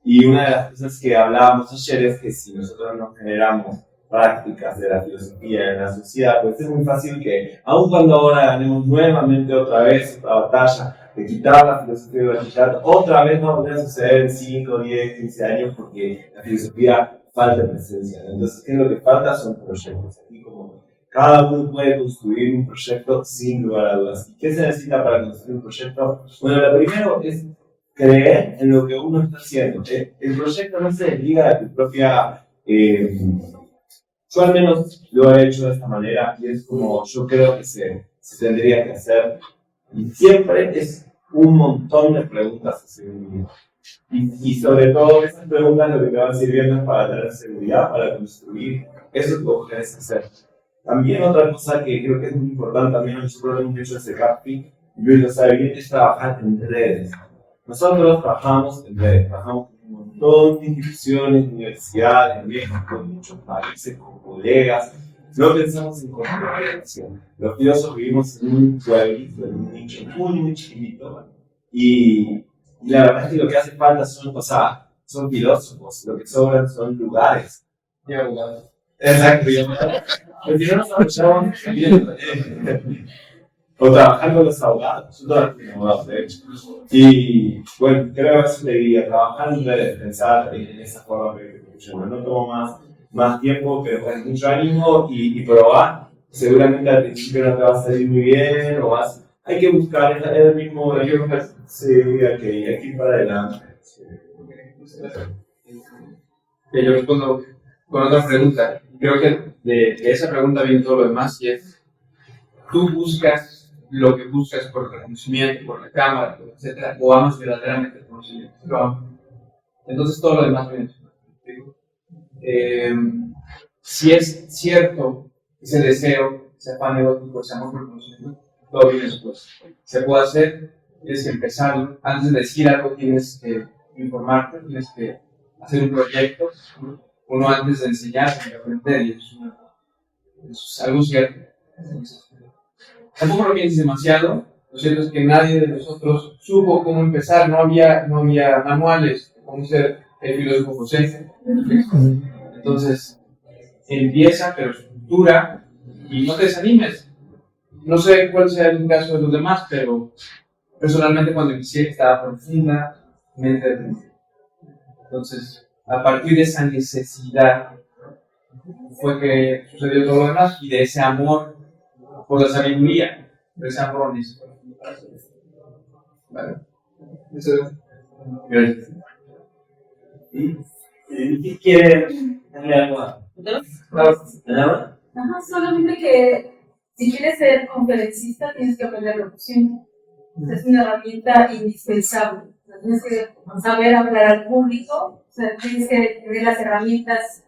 Y una de las cosas que hablábamos ayer es que si nosotros no generamos prácticas de la filosofía en la sociedad, pues es muy fácil que, aun cuando ahora ganemos nuevamente otra vez otra batalla de quitar la filosofía del bachillerato, otra vez va a volver a suceder en 5, 10, 15 años porque la filosofía falta presencia. Entonces, ¿qué es lo que falta? Son proyectos. Aquí como cada uno puede construir un proyecto sin lugar a dudas. ¿Y qué se necesita para construir un proyecto? Bueno, lo primero es creer en lo que uno está haciendo. El proyecto no se desliga de tu propia... yo al menos lo he hecho de esta manera y es como yo creo que se tendría que hacer. Y siempre es un montón de preguntas a seguir. Y sobre todo esas preguntas lo que te van sirviendo es para tener seguridad, para construir. Eso es lo que vos querés hacer. También otra cosa que creo que es muy importante, también nosotros lo hemos hecho ese CAPI, y Luis lo sabe bien, es trabajar en redes. Nosotros trabajamos en redes, trabajamos con un montón de instituciones, universidades, en México, en muchos países, con colegas. No pensamos en corporación. Los filósofos vivimos en un pueblito, en un nicho muy chiquitito. Y la verdad es que lo que hace falta son filósofos, lo que sobran son lugares. Y abogados. Exacto, y abogados. Porque si no nos aprovechamos también. O trabajar con los abogados. Yo trabajo con abogados, de hecho. Y bueno, creo que eso le diría, trabajar en redes, pensar en esa forma que no tomo más tiempo, pero con mucho ánimo y probar. Seguramente al principio no te va a salir muy bien, hay que buscar el mismo, aquí para adelante. Yo respondo con otra pregunta. Creo que de esa pregunta viene todo lo demás y es, tú buscas lo que buscas por el reconocimiento, por la cámara, etc., o amas verdaderamente el conocimiento. Lo amo. Entonces todo lo demás viene. Si es cierto ese deseo, ese afán erótico, ese amor por el conocimiento, todo viene después. Se puede hacer, tienes que empezarlo. Antes de decir algo tienes que informarte, tienes que hacer un proyecto. uno antes de enseñar tiene que aprender, y eso es algo cierto. Tampoco lo pienses demasiado. Lo cierto es que nadie de nosotros supo cómo empezar, no había manuales de cómo ser el filósofo José. Entonces, empieza, pero estructura, y no te desanimes. No sé cuál sea el caso de los demás, pero personalmente cuando inicié estaba profundamente. Entonces, a partir de esa necesidad fue que sucedió todo lo demás, y de ese amor por la sabiduría, de ese amor honesto. Vale. Eso es. Gracias. ¿Y quiere darle algo a Laura? Ajá, solamente que si quieres ser conferencista tienes que aprender locución. Es una herramienta indispensable. O sea, tienes que saber hablar al público, o sea, tienes que tener las herramientas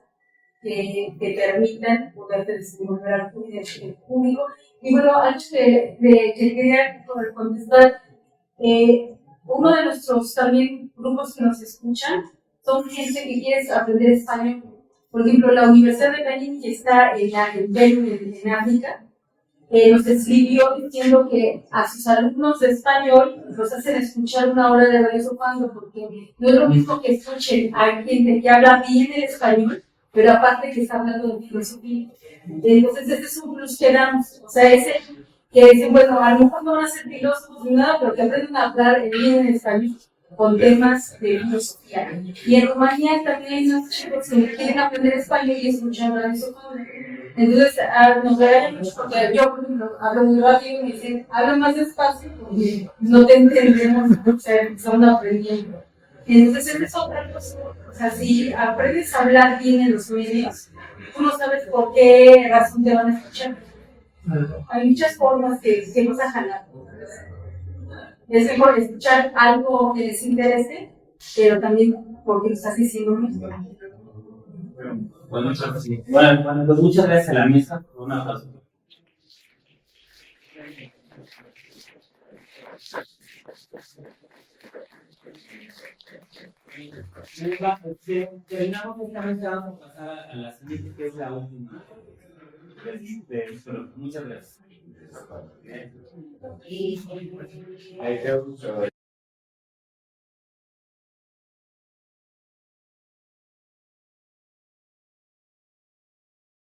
que te permitan poderte desenvolver al público. Y bueno, antes de que quería contestar, uno de nuestros también grupos que nos escuchan son gente que quiere aprender español. Por ejemplo, la Universidad de Benin, que está en Benin, en África, nos escribió diciendo que a sus alumnos de español los hacen escuchar una hora de Radio Sofando, porque no es lo mismo que escuchen a alguien que habla bien el español, pero aparte que está hablando de filosofía. Entonces, ese es un plus que damos. O sea, ese que dicen, bueno, a lo mejor no van a ser filósofos ni nada, pero que aprenden a hablar bien en español con temas de filosofía. Y en Rumanía también hay unos chicos que quieren aprender español y escuchar Radio Sofando. Entonces, nos regañan mucho porque yo, por ejemplo, hablo muy rápido y me dicen, habla más despacio porque no te entendemos, o sea, estamos aprendiendo. Entonces, esa es otra cosa. O sea, si aprendes a hablar bien en los medios, tú no sabes por qué razón te van a escuchar. Hay muchas formas que vas a jalar. Es mejor escuchar algo que les interese, pero también porque lo estás diciendo mismo. Bueno, pues muchas gracias a la mesa. Un aplauso. Terminamos esta mesa, vamos a pasar a la siguiente, que es la última. Muchas gracias. Ahí tengo mucho.